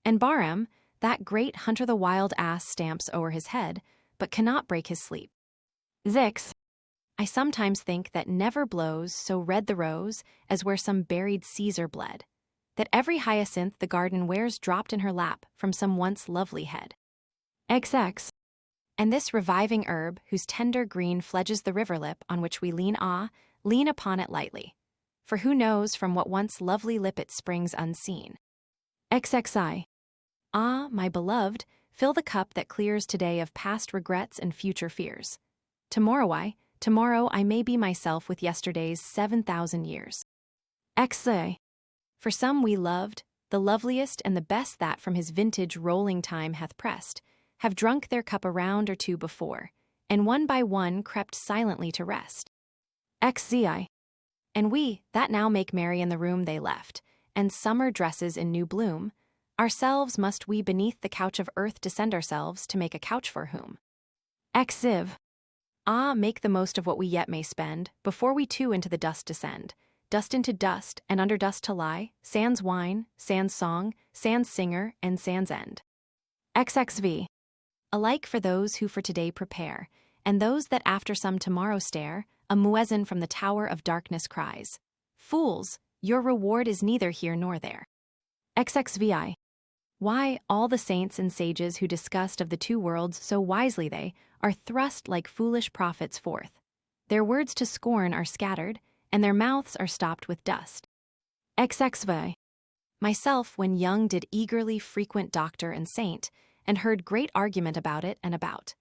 And Bahram, that great hunter the wild ass stamps o'er his head, but cannot break his sleep. Zix. I sometimes think that never blows so red the rose as where some buried Caesar bled, that every hyacinth the garden wears dropped in her lap from some once lovely head. XX. And this reviving herb, whose tender green fledges the river lip on which we lean upon it lightly. For who knows from what once lovely lip it springs unseen. XXI. Ah, my beloved, fill the cup that clears today of past regrets and future fears. Tomorrow I may be myself with yesterday's 7,000 years. XI. For some we loved, the loveliest and the best that from his vintage rolling time hath pressed, have drunk their cup a round or two before, and one by one crept silently to rest. XZI. And we, that now make merry in the room they left, and summer dresses in new bloom, Ourselves must we beneath the couch of earth descend ourselves to make a couch for whom? Exiv. Ah, make the most of what we yet may spend, before we too into the dust descend. Dust into dust, and under dust to lie, sans wine, sans song, sans singer, and sans end. XXV. Alike for those who for today prepare, and those that after some tomorrow stare, a muezzin from the tower of darkness cries, "Fools, your reward is neither here nor there." XXVI. Why, all the saints and sages who discussed of the two worlds so wisely they are thrust like foolish prophets forth. Their words to scorn are scattered, and their mouths are stopped with dust. XXV. Myself, when young, did eagerly frequent doctor and saint, and heard great argument about it and about,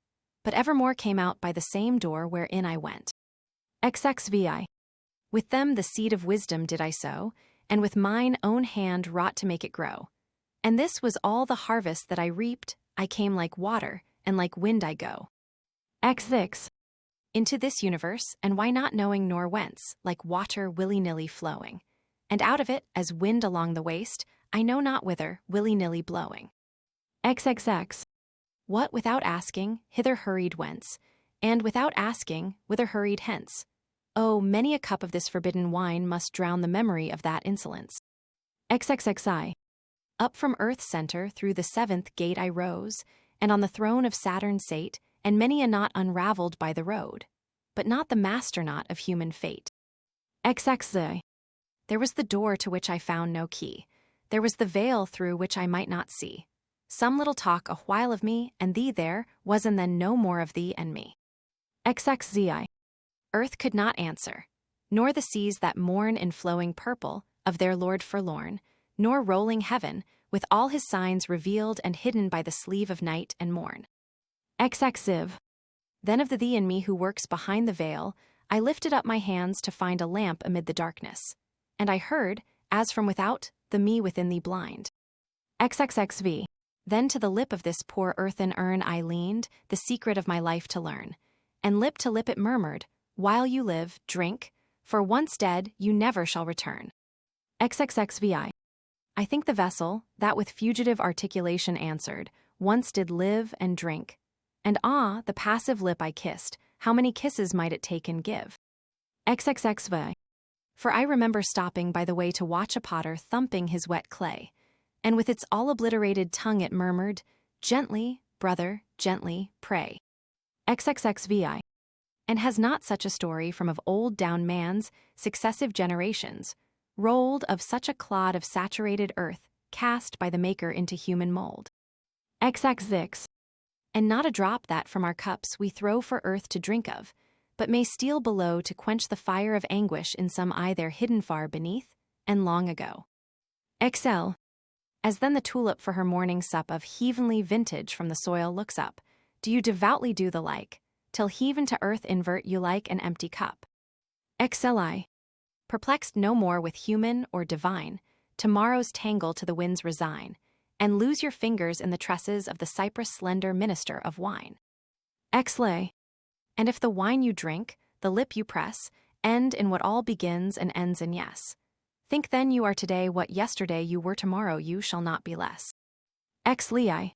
but evermore came out by the same door wherein I went. XXVI. With them the seed of wisdom did I sow, and with mine own hand wrought to make it grow. And this was all the harvest that I reaped. I came like water, and like wind I go. XX. Into this universe, and why not knowing nor whence, like water willy-nilly flowing. And out of it, as wind along the waste, I know not whither, willy-nilly blowing. XXX. What without asking, hither hurried whence, and without asking, whither hurried hence. Oh, many a cup of this forbidden wine must drown the memory of that insolence. XXXI. Up from earth's center through the seventh gate I rose, and on the throne of Saturn sate, and many a knot unraveled by the road, but not the master knot of human fate. XXZ. There was the door to which I found no key. There was the veil through which I might not see. Some little talk a while of me and thee there was, and then no more of thee and me. XXZI. Earth could not answer, nor the seas that mourn in flowing purple of their Lord forlorn, nor rolling heaven, with all his signs revealed and hidden by the sleeve of night and morn. XXIV. Then of the thee and me who works behind the veil, I lifted up my hands to find a lamp amid the darkness, and I heard, as from without, the me within thee blind. XXXV. Then to the lip of this poor earthen urn I leaned, the secret of my life to learn, and lip to lip it murmured, "While you live, drink, for once dead, you never shall return." XXXVI. I think the vessel, that with fugitive articulation answered, once did live and drink. And ah, the passive lip I kissed, how many kisses might it take and give? XXXV. For I remember stopping by the way to watch a potter thumping his wet clay, and with its all-obliterated tongue it murmured, "Gently, brother, gently, pray." XXXVI. And has not such a story from of old down man's successive generations, rolled of such a clod of saturated earth, cast by the Maker into human mold. XXVI. And not a drop that from our cups we throw for earth to drink of, but may steal below to quench the fire of anguish in some eye there hidden far beneath, and long ago. XL. As then the tulip for her morning sup of heavenly vintage from the soil looks up, do you devoutly do the like, till heaven to earth invert you like an empty cup. XLI. Perplexed no more with human or divine, tomorrow's tangle to the winds resign, and lose your fingers in the tresses of the cypress slender minister of wine. XLA. And if the wine you drink, the lip you press, end in what all begins and ends in yes, think then you are today what yesterday you were tomorrow you shall not be less. XLI.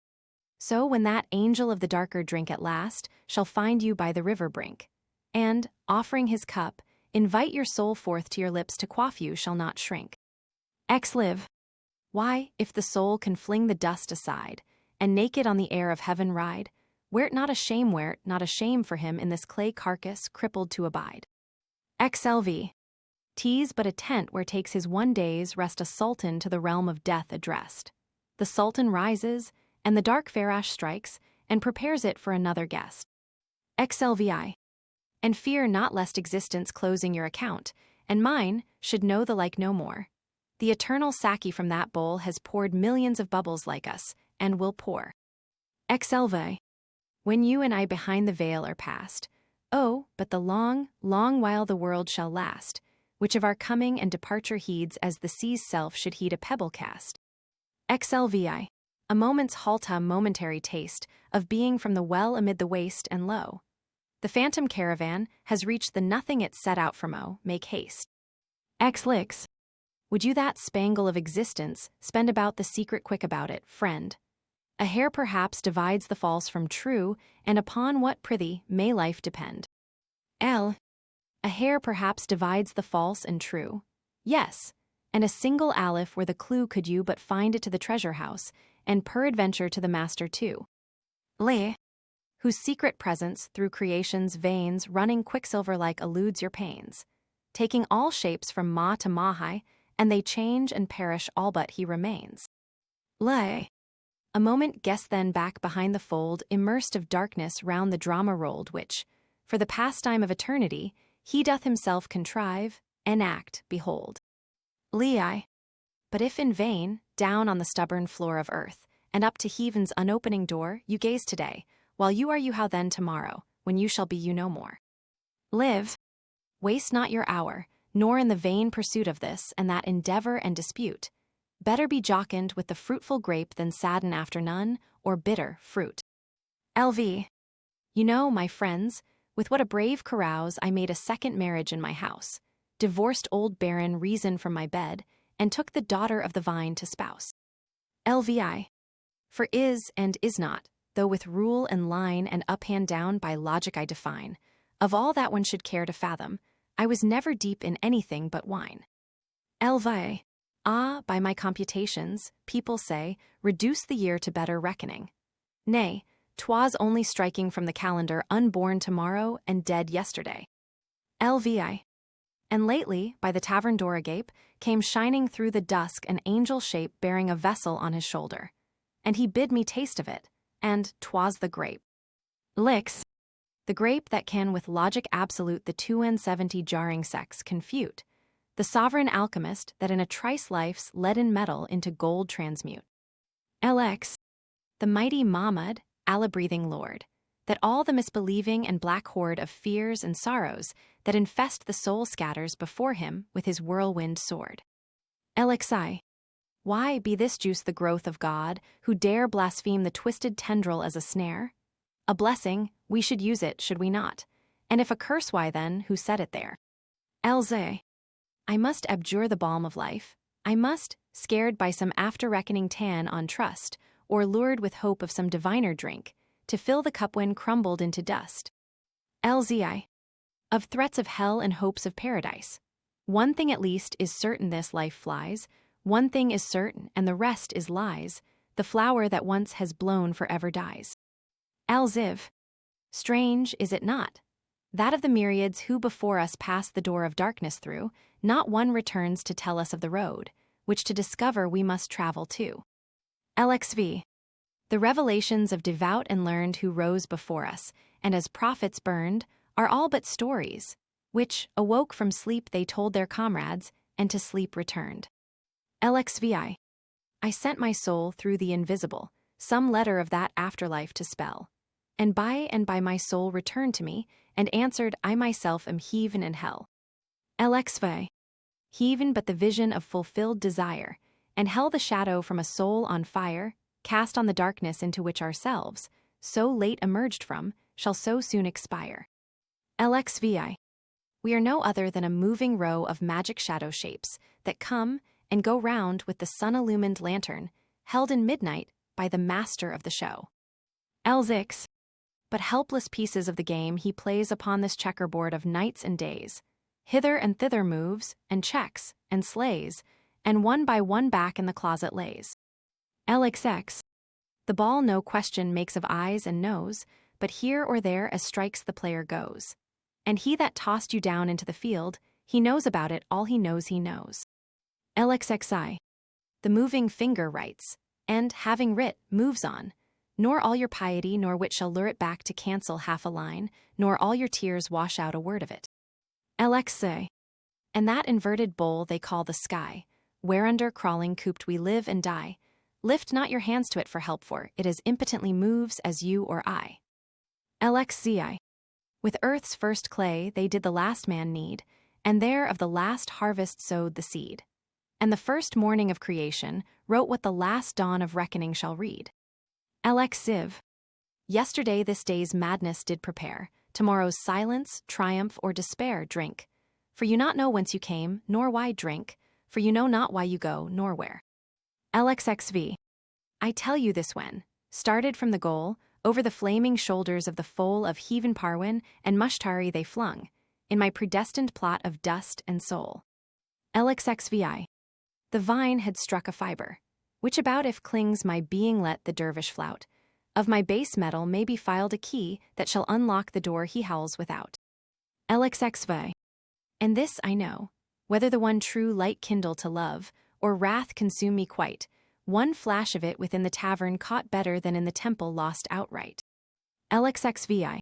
So when that angel of the darker drink at last shall find you by the river brink, and, offering his cup, invite your soul forth to your lips to quaff you shall not shrink. XLiv. Why, if the soul can fling the dust aside, and naked on the air of heaven ride, were't not a shame for him in this clay carcass crippled to abide. XLV. 'Tis but a tent where takes his one day's rest a sultan to the realm of death addressed. The sultan rises, and the dark farash strikes, and prepares it for another guest. XLVI. And fear not lest existence closing your account, and mine, should know the like no more. The eternal Saki from that bowl has poured millions of bubbles like us, and will pour. XLV. When you and I behind the veil are past, oh, but the long, long while the world shall last, which of our coming and departure heeds as the sea's self should heed a pebble cast. XLVI. A moment's halta momentary taste of being from the well amid the waste and low. The phantom caravan has reached the nothing it set out from, oh, make haste. XLix. would you that spangle of existence spend about the secret quick about it, friend? A hair perhaps divides the false from true, and upon what prithee may life depend? L. A hair perhaps divides the false and true. Yes, and a single aleph where the clue could you but find it to the treasure house, and peradventure to the master too. Le. Whose secret presence through creation's veins running quicksilver-like eludes your pains, taking all shapes from Ma to Mahai, and they change and perish all but he remains. Le. A moment guess then back behind the fold, immersed of darkness round the drama rolled, which, for the pastime of eternity, he doth himself contrive, enact, behold. Lei. But if in vain, down on the stubborn floor of earth, and up to heaven's unopening door, you gaze today, while you are you how then tomorrow, when you shall be you no more. Live. Waste not your hour, nor in the vain pursuit of this and that endeavor and dispute. Better be jocund with the fruitful grape than sadden after none, or bitter, fruit. LV. You know, my friends, with what a brave carouse I made a second marriage in my house, divorced old Baron Reason from my bed, and took the daughter of the vine to spouse. LVI. For is and is not, though with rule and line and up hand down by logic I define, of all that one should care to fathom, I was never deep in anything but wine. LVI. Ah, by my computations, people say, reduce the year to better reckoning. Nay, 'twas only striking from the calendar unborn tomorrow and dead yesterday. LVI. And lately, by the tavern door agape, came shining through the dusk an angel shape bearing a vessel on his shoulder. And he bid me taste of it, and 'twas the grape. Lix. The grape that can with logic absolute the 270 jarring sects confute, the sovereign alchemist that in a trice life's leaden metal into gold transmute. LX. The mighty Mahmud, Allah-breathing Lord, that all the misbelieving and black horde of fears and sorrows that infest the soul scatters before him with his whirlwind sword. LXI. Why be this juice the growth of God, who dare blaspheme the twisted tendril as a snare? A blessing, we should use it, should we not? And if a curse, why then, who set it there? LZ. I must abjure the balm of life. I must, scared by some after-reckoning tan on trust, or lured with hope of some diviner drink, to fill the cup when crumbled into dust. LZI. Of threats of hell and hopes of paradise. One thing at least is certain this life flies, one thing is certain and the rest is lies, the flower that once has blown forever dies. LZIV. Strange, is it not? That of the myriads who before us passed the door of darkness through, not one returns to tell us of the road, which to discover we must travel too. LXV. The revelations of devout and learned who rose before us, and as prophets burned, are all but stories, which, awoke from sleep they told their comrades, and to sleep returned. LXVI. I sent my soul through the invisible, some letter of that afterlife to spell, and by my soul returned to me, and answered, I myself am heaven and hell. LXV. Heaven but the vision of fulfilled desire, and hell the shadow from a soul on fire, cast on the darkness into which ourselves, so late emerged from, shall so soon expire. LXVI. We are no other than a moving row of magic shadow shapes that come and go round with the sun-illumined lantern, held in midnight by the master of the show. LXX. But helpless pieces of the game he plays upon this checkerboard of nights and days, hither and thither moves, and checks, and slays, and one by one back in the closet lays. LXX. The ball no question makes of eyes and nose, but here or there as strikes the player goes. And he that tossed you down into the field, he knows about it all he knows he knows. LXXI. The moving finger writes, and, having writ, moves on, nor all your piety nor wit shall lure it back to cancel half a line, nor all your tears wash out a word of it. LXA. And that inverted bowl they call the sky, whereunder crawling cooped we live and die, lift not your hands to it for help, for it as impotently moves as you or I. LXZI. With earth's first clay they did the last man knead, and there of the last harvest sowed the seed. And the first morning of creation wrote what the last dawn of reckoning shall read. LXZIV. Yesterday this day's madness did prepare, tomorrow's silence, triumph, or despair drink. For you not know whence you came, nor why drink, for you know not why you go nor where. LXXV. I tell you this when, started from the goal, over the flaming shoulders of the foal of Heaven Parwin and Mushtari they flung, in my predestined plot of dust and soul. LXXVI. The vine had struck a fibre, which about if clings my being let the dervish flout, of my base metal may be filed a key that shall unlock the door he howls without. LXXV. And this I know, whether the one true light kindle to love, or wrath consume me quite, one flash of it within the tavern caught better than in the temple lost outright. LXXVI.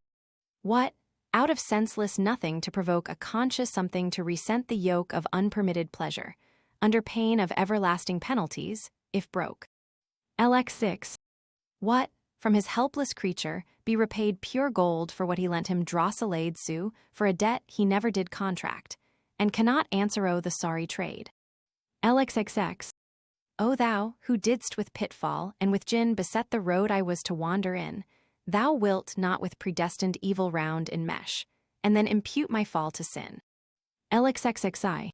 What, out of senseless nothing to provoke a conscious something to resent the yoke of unpermitted pleasure, under pain of everlasting penalties, if broke. LX6. What, from his helpless creature, be repaid pure gold for what he lent him drosselade sue, for a debt he never did contract, and cannot answer the sorry trade. LXXX. O thou, who didst with pitfall and with gin beset the road I was to wander in, thou wilt not with predestined evil round enmesh, and then impute my fall to sin. LXXXI.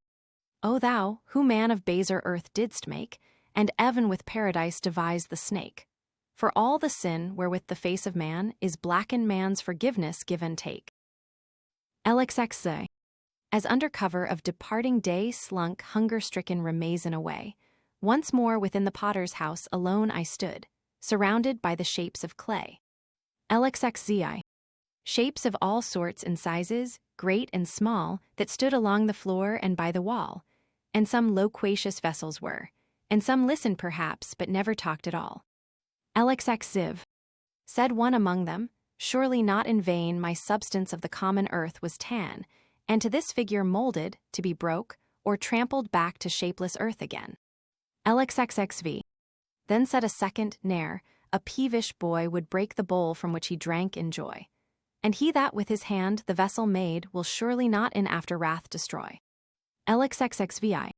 O thou, who man of baser earth didst make, and even with paradise devise the snake, for all the sin wherewith the face of man is blackened man's forgiveness give and take. LXXI. As under cover of departing day slunk hunger-stricken Ramazan away, once more within the potter's house alone I stood, surrounded by the shapes of clay. LXXZI. Shapes of all sorts and sizes, great and small, that stood along the floor and by the wall, and some loquacious vessels were, and some listened perhaps but never talked at all. LXXZiv. Said one among them, surely not in vain my substance of the common earth was tan, and to this figure molded, to be broke, or trampled back to shapeless earth again. LXXXV. Then said a second, ne'er, a peevish boy would break the bowl from which he drank in joy. And he that with his hand the vessel made will surely not in after wrath destroy. LXXXVI.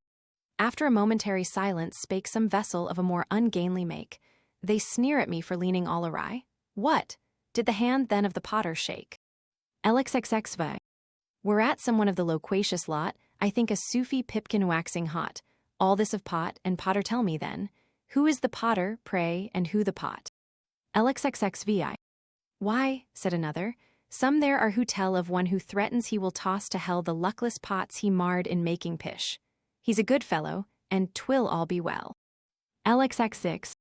After a momentary silence spake some vessel of a more ungainly make. They sneer at me for leaning all awry. What? Did the hand then of the potter shake? LXXXV. Whereat some one of the loquacious lot, I think a Sufi pipkin waxing hot, all this of pot and potter tell me then, who is the potter, pray, and who the pot? LXXXVI. Why, said another, some there are who tell of one who threatens he will toss to hell the luckless pots he marred in making pish. He's a good fellow, and 'twill all be well. LXX6.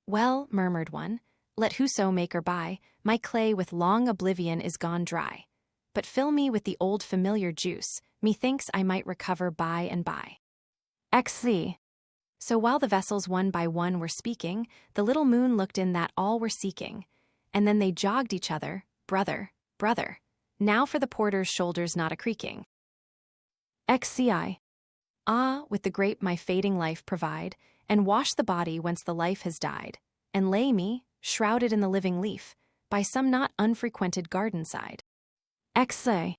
Well, murmured one, let whoso make or buy, my clay with long oblivion is gone dry. But fill me with the old familiar juice, methinks I might recover by and by. XC. So while the vessels one by one were speaking, the little moon looked in that all were seeking, and then they jogged each other, brother, brother, now for the porter's shoulders not a creaking. XCI. Ah, with the grape my fading life provide, and wash the body whence the life has died, and lay me, shrouded in the living leaf, by some not unfrequented garden side. XC.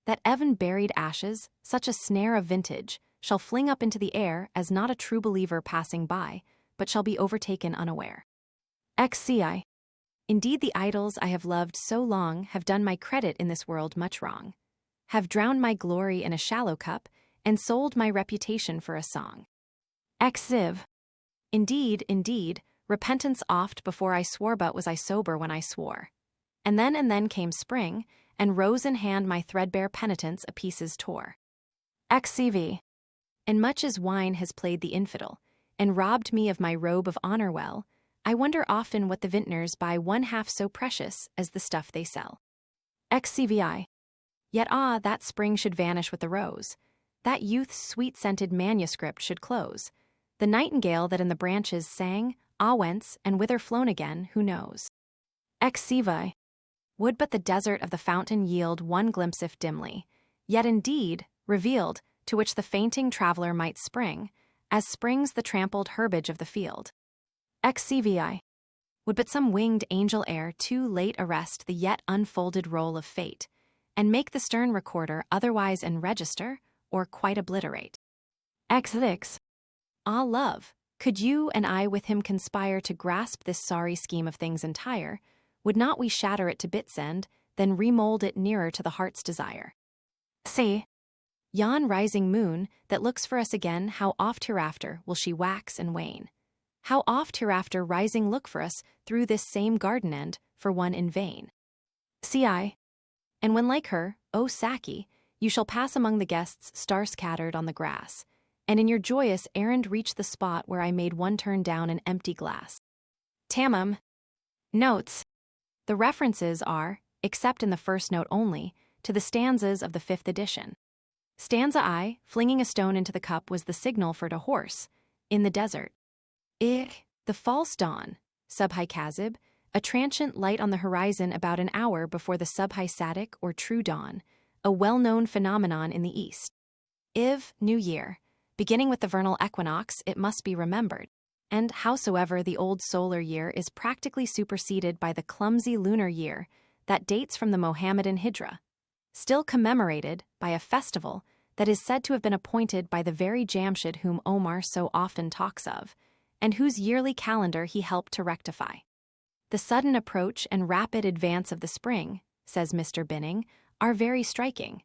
That even buried ashes, such a snare of vintage, shall fling up into the air as not a true believer passing by, but shall be overtaken unaware. XCI. Indeed the idols I have loved so long have done my credit in this world much wrong, have drowned my glory in a shallow cup, and sold my reputation for a song. XCiv. Indeed, repentance oft before I swore but was I sober when I swore. And then came spring, and rose in hand my threadbare penitence a pieces tore. XCV. And much as wine has played the infidel, and robbed me of my robe of honor well, I wonder often what the vintners buy one half so precious as the stuff they sell. XCVI. Yet that spring should vanish with the rose, that youth's sweet-scented manuscript should close, the nightingale that in the branches sang, whence and whither flown again, who knows? XCVI. Would but the desert of the fountain yield one glimpse if dimly, yet indeed, revealed, to which the fainting traveler might spring, as springs the trampled herbage of the field. XCVI. Would but some winged angel ere too late arrest the yet unfolded roll of fate, and make the stern recorder otherwise enregister, or quite obliterate. XVIX. Love, could you and I with him conspire to grasp this sorry scheme of things entire, would not we shatter it to bit's end, then remold it nearer to the heart's desire? C. Yon rising moon, that looks for us again, how oft hereafter will she wax and wane? How oft hereafter rising look for us through this same garden end, for one in vain? Ci. And when like her, O Saki, you shall pass among the guests star-scattered on the grass, and in your joyous errand reach the spot where I made one turn down an empty glass. Tamam. Notes. The references are, except in the first note only, to the stanzas of the 5th edition. Stanza I, flinging a stone into the cup was the signal for to horse, in the desert. The false dawn, subhai kazib, a transient light on the horizon about an hour before the subhai sadik or true dawn, a well-known phenomenon in the East. New year, beginning with the vernal equinox, it must be remembered, and howsoever the old solar year is practically superseded by the clumsy lunar year that dates from the Mohammedan Hijra, still commemorated by a festival that is said to have been appointed by the very Jamshid whom Omar so often talks of, and whose yearly calendar he helped to rectify. The sudden approach and rapid advance of the spring, says Mr. Binning, are very striking.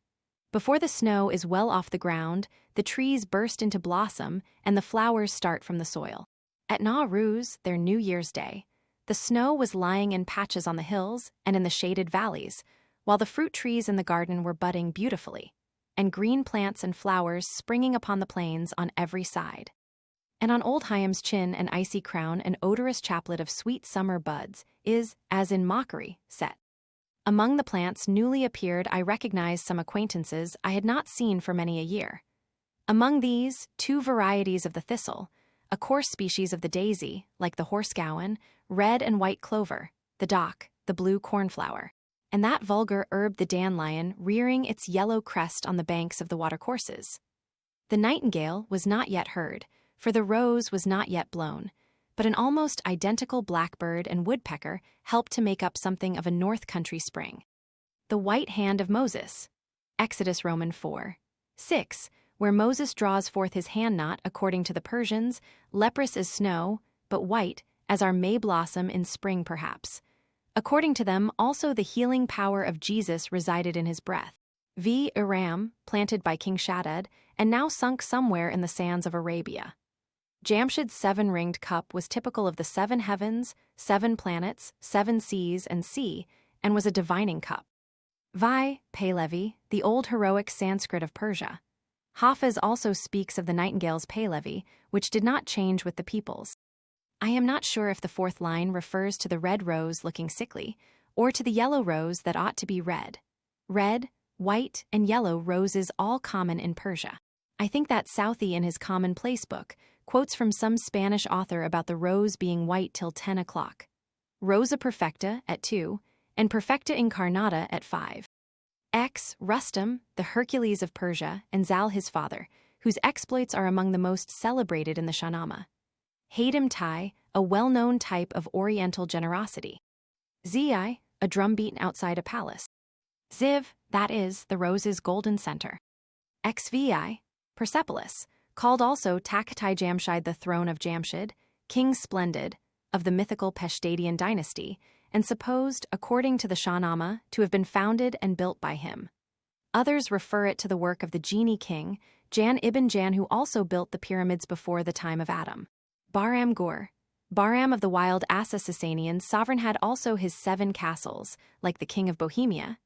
Before the snow is well off the ground, the trees burst into blossom and the flowers start from the soil. At Nowruz, their New Year's Day, the snow was lying in patches on the hills and in the shaded valleys, while the fruit trees in the garden were budding beautifully, and green plants and flowers springing upon the plains on every side. And on old Khayyam's chin an icy crown, an odorous chaplet of sweet summer buds, is, as in mockery, set. Among the plants newly appeared I recognized some acquaintances I had not seen for many a year. Among these, 2 varieties of the thistle, a coarse species of the daisy, like the horsegowan, red and white clover, the dock, the blue cornflower, and that vulgar herb the dandelion rearing its yellow crest on the banks of the watercourses. The nightingale was not yet heard, for the rose was not yet blown, but an almost identical blackbird and woodpecker helped to make up something of a north country spring. The white hand of Moses, Exodus Roman 4:6, where Moses draws forth his hand not, according to the Persians, leprous as snow, but white, as our May blossom in spring perhaps. According to them, also the healing power of Jesus resided in his breath. Iram, planted by King Shaddad, and now sunk somewhere in the sands of Arabia. Jamshid's 7-ringed cup was typical of the 7 heavens, 7 planets, 7 seas, and sea, and was a divining cup. Pahlavi, the old heroic Sanskrit of Persia. Hafiz also speaks of the nightingale's Pahlavi, which did not change with the peoples. I am not sure if the 4th line refers to the red rose looking sickly, or to the yellow rose that ought to be red. Red, white, and yellow roses all common in Persia. I think that Southey in his Commonplace book quotes from some Spanish author about the rose being white till 10 o'clock. Rosa perfecta at 2, and perfecta incarnata at 5. Rustum, the Hercules of Persia, and Zal his father, whose exploits are among the most celebrated in the Shahnameh. Haydim Tai, a well-known type of Oriental generosity. Zi, a drum beaten outside a palace. Ziv, that is, the rose's golden center. Xvi, Persepolis, called also Takhatai Jamshid, the throne of Jamshid, King Splendid, of the mythical Peshtadian dynasty, and supposed, according to the Shahnameh, to have been founded and built by him. Others refer it to the work of the genie king, Jan ibn Jan, who also built the pyramids before the time of Adam. Bahram Gur, Bahram of the wild Assa-Sasanians sovereign, had also his 7 castles, like the king of Bohemia,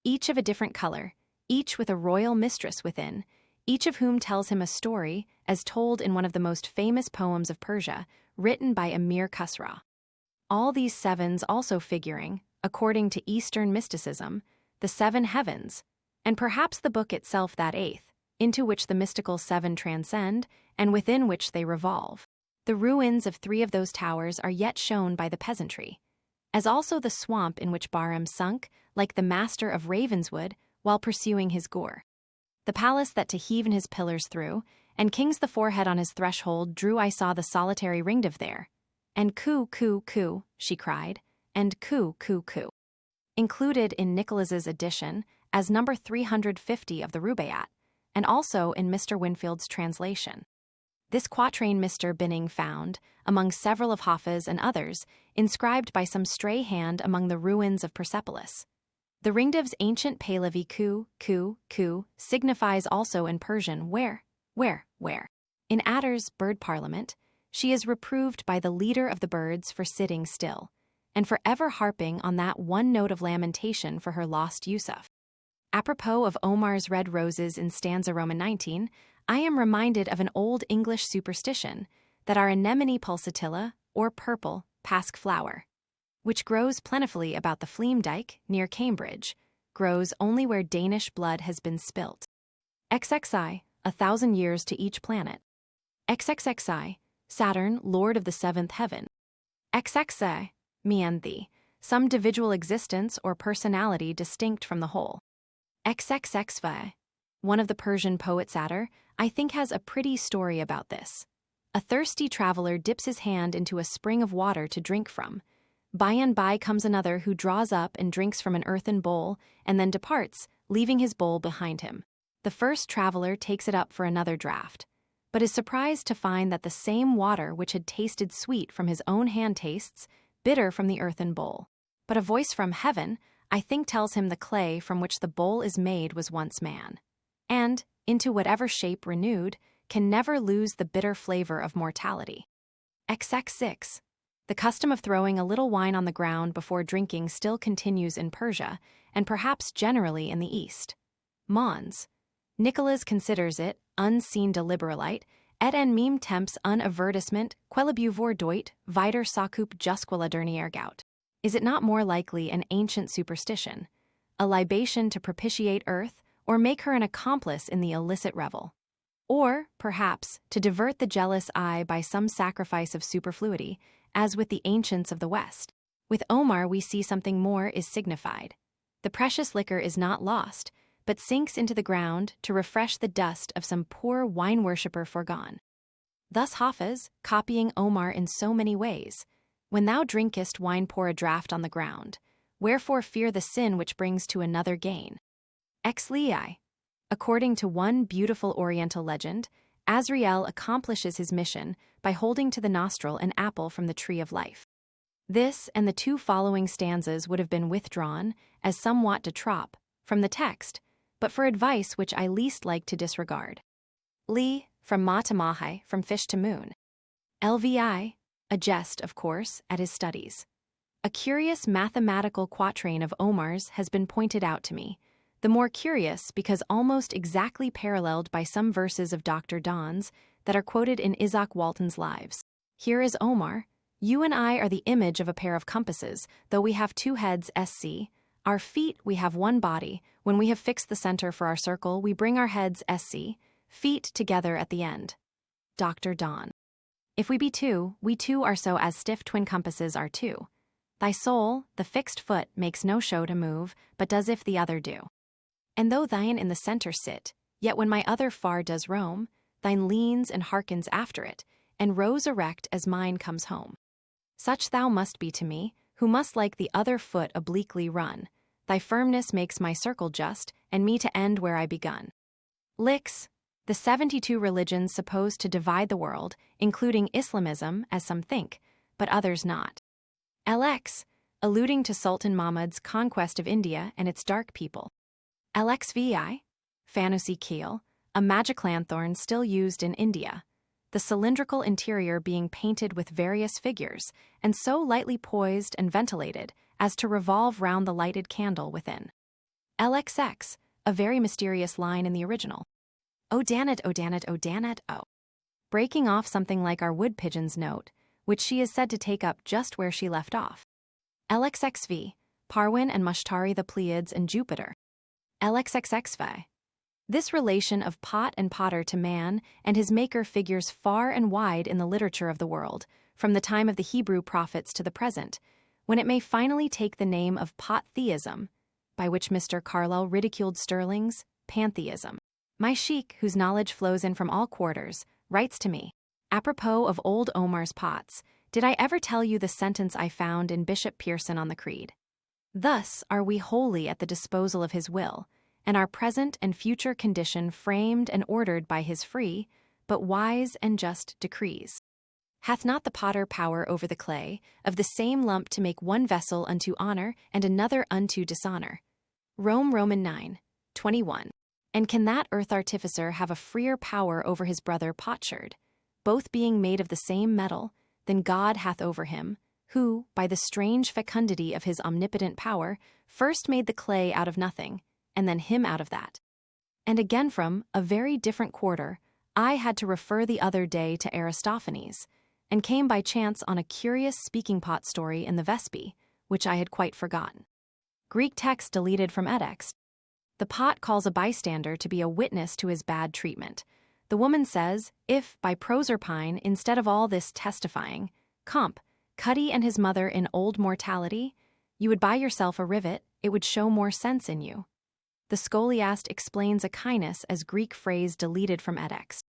each of a different color, each with a royal mistress within, each of whom tells him a story, as told in one of the most famous poems of Persia, written by Amir Khusra. All these 7s also figuring, according to Eastern mysticism, the 7 heavens, and perhaps the book itself that 8th, into which the mystical 7 transcend, and within which they revolve. The ruins of 3 of those towers are yet shown by the peasantry, as also the swamp in which Bahram sunk, like the master of Ravenswood, while pursuing his gore. The palace that to heaven his pillars through, and king's the forehead on his threshold drew, I saw the solitary ringed of there. And coo, coo, coo, she cried, and coo, coo, coo. Included in Nicholas's edition as number 350 of the Rubaiyat, and also in Mr. Winfield's translation. This quatrain Mr. Binning found, among several of Hafiz and others, inscribed by some stray hand among the ruins of Persepolis. The ringdov's ancient Pahlavi ku signifies also in Persian where. In Adder's bird parliament, she is reproved by the leader of the birds for sitting still, and for ever harping on that one note of lamentation for her lost Yusuf. Apropos of Omar's red roses in stanza Roman 19, I am reminded of an old English superstition that our anemone pulsatilla, or purple, pasque flower, which grows plentifully about the Fleamdyke, near Cambridge, grows only where Danish blood has been spilt. XXI, 1,000 years to each planet. XXXI, Saturn, lord of the seventh heaven. XXI, me and thee, some individual existence or personality distinct from the whole. XXXI, one of the Persian poet satyr, I think has a pretty story about this. A thirsty traveler dips his hand into a spring of water to drink from. By and by comes another who draws up and drinks from an earthen bowl, and then departs, leaving his bowl behind him. The first traveler takes it up for another draught, but is surprised to find that the same water which had tasted sweet from his own hand tastes bitter from the earthen bowl. But a voice from heaven, I think, tells him the clay from which the bowl is made was once man, and, into whatever shape renewed, can never lose the bitter flavor of mortality. XXVI. The custom of throwing a little wine on the ground before drinking still continues in Persia, and perhaps generally in the East. Mons. Nicholas considers it, unseen deliberalite, et en meme temps un avertissement, quelabuvor doit, vider sacoup jusquela dernier gout. Is it not more likely an ancient superstition, a libation to propitiate earth, or make her an accomplice in the illicit revel? Or, perhaps, to divert the jealous eye by some sacrifice of superfluity, as with the ancients of the West? With Omar we see something more is signified. The precious liquor is not lost, but sinks into the ground to refresh the dust of some poor wine-worshipper foregone. Thus Hafiz, copying Omar in so many ways, when thou drinkest wine pour a draught on the ground, wherefore fear the sin which brings to another gain? Exlii. According to one beautiful Oriental legend, Azrael accomplishes his mission by holding to the nostril an apple from the tree of life. This and the two following stanzas would have been withdrawn, as somewhat de trop, from the text, but for advice which I least like to disregard. Li, from ma to mahai, from fish to moon. Lvi, a jest, of course, at his studies. A curious mathematical quatrain of Omar's has been pointed out to me, the more curious because almost exactly paralleled by some verses of Dr. Don's that are quoted in Isaac Walton's Lives. Here is Omar: you and I are the image of a pair of compasses, though we have two heads, SC. Our feet, we have one body. When we have fixed the center for our circle, we bring our heads, SC, feet together at the end. Dr. Don. If we be two, we two are so as stiff twin compasses are two. Thy soul, the fixed foot, makes no show to move, but does if the other do. And though thine in the center sit, yet when my other far does roam, thine leans and hearkens after it, and rows erect as mine comes home. Such thou must be to me, who must like the other foot obliquely run. Thy firmness makes my circle just, and me to end where I begun. Lix, the 72 religions supposed to divide the world, including Islamism, as some think, but others not. LX, alluding to Sultan Mahmud's conquest of India and its dark people. LXVI, Fanusi keel, a magic lanthorn still used in India, the cylindrical interior being painted with various figures, and so lightly poised and ventilated as to revolve round the lighted candle within. LXX, a very mysterious line in the original. Oh Danet, oh Danet, oh Danet, oh. Breaking off something like our wood pigeon's note, which she is said to take up just where she left off. LXXV, Parwin and Mushtari the Pleiades and Jupiter. LXXXV. This relation of pot and potter to man and his maker figures far and wide in the literature of the world, from the time of the Hebrew prophets to the present, when it may finally take the name of pot-theism, by which Mr. Carlyle ridiculed Sterling's pantheism. My sheik, whose knowledge flows in from all quarters, writes to me, apropos of old Omar's pots, did I ever tell you the sentence I found in Bishop Pearson on the Creed? Thus are we wholly at the disposal of his will, and our present and future condition framed and ordered by his free, but wise and just decrees. Hath not the potter power over the clay, of the same lump to make one vessel unto honor and another unto dishonor? Roman 9:21. And can that earth artificer have a freer power over his brother potsherd, both being made of the same metal, than God hath over him, who, by the strange fecundity of his omnipotent power, first made the clay out of nothing, and then him out of that? And again from a very different quarter, I had to refer the other day to Aristophanes, and came by chance on a curious speaking pot story in the Vespi, which I had quite forgotten. Greek text deleted from edX. The pot calls a bystander to be a witness to his bad treatment. The woman says, if, by Proserpine, instead of all this testifying, comp, Cuddy and his mother in old mortality, you would buy yourself a rivet, it would show more sense in you. The scholiast explains a kindness as Greek phrase deleted from edX.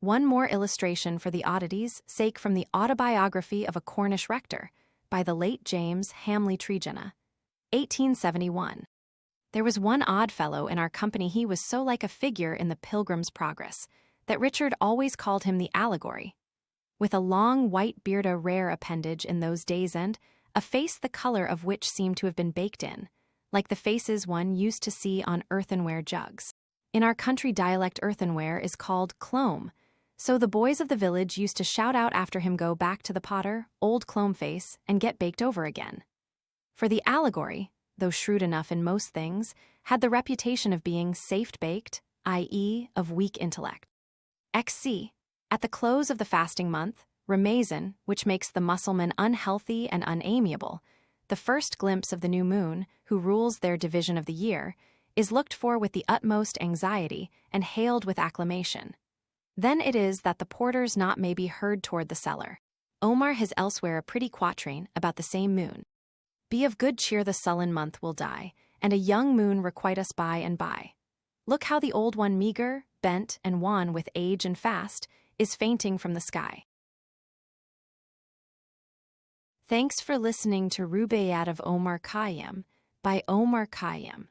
One more illustration for the oddities' sake from the Autobiography of a Cornish Rector, by the late James Hamley Tregena, 1871. There was one odd fellow in our company, he was so like a figure in the Pilgrim's Progress, that Richard always called him the Allegory. With a long white beard, a rare appendage in those days, and a face the color of which seemed to have been baked in, like the faces one used to see on earthenware jugs. In our country dialect, earthenware is called clome, so the boys of the village used to shout out after him, go back to the potter, old clome face, and get baked over again. For the Allegory, though shrewd enough in most things, had the reputation of being safe-baked, i.e., of weak intellect. XC. At the close of the fasting month, Ramazan, which makes the Mussulman unhealthy and unamiable, the first glimpse of the new moon, who rules their division of the year, is looked for with the utmost anxiety and hailed with acclamation. Then it is that the porter's knot may be heard toward the cellar. Omar has elsewhere a pretty quatrain about the same moon. Be of good cheer, the sullen month will die, and a young moon requite us by and by. Look how the old one, meager, bent, and wan with age and fast, is fainting from the sky. Thanks for listening to Rubaiyat of Omar Khayyam by Omar Khayyam.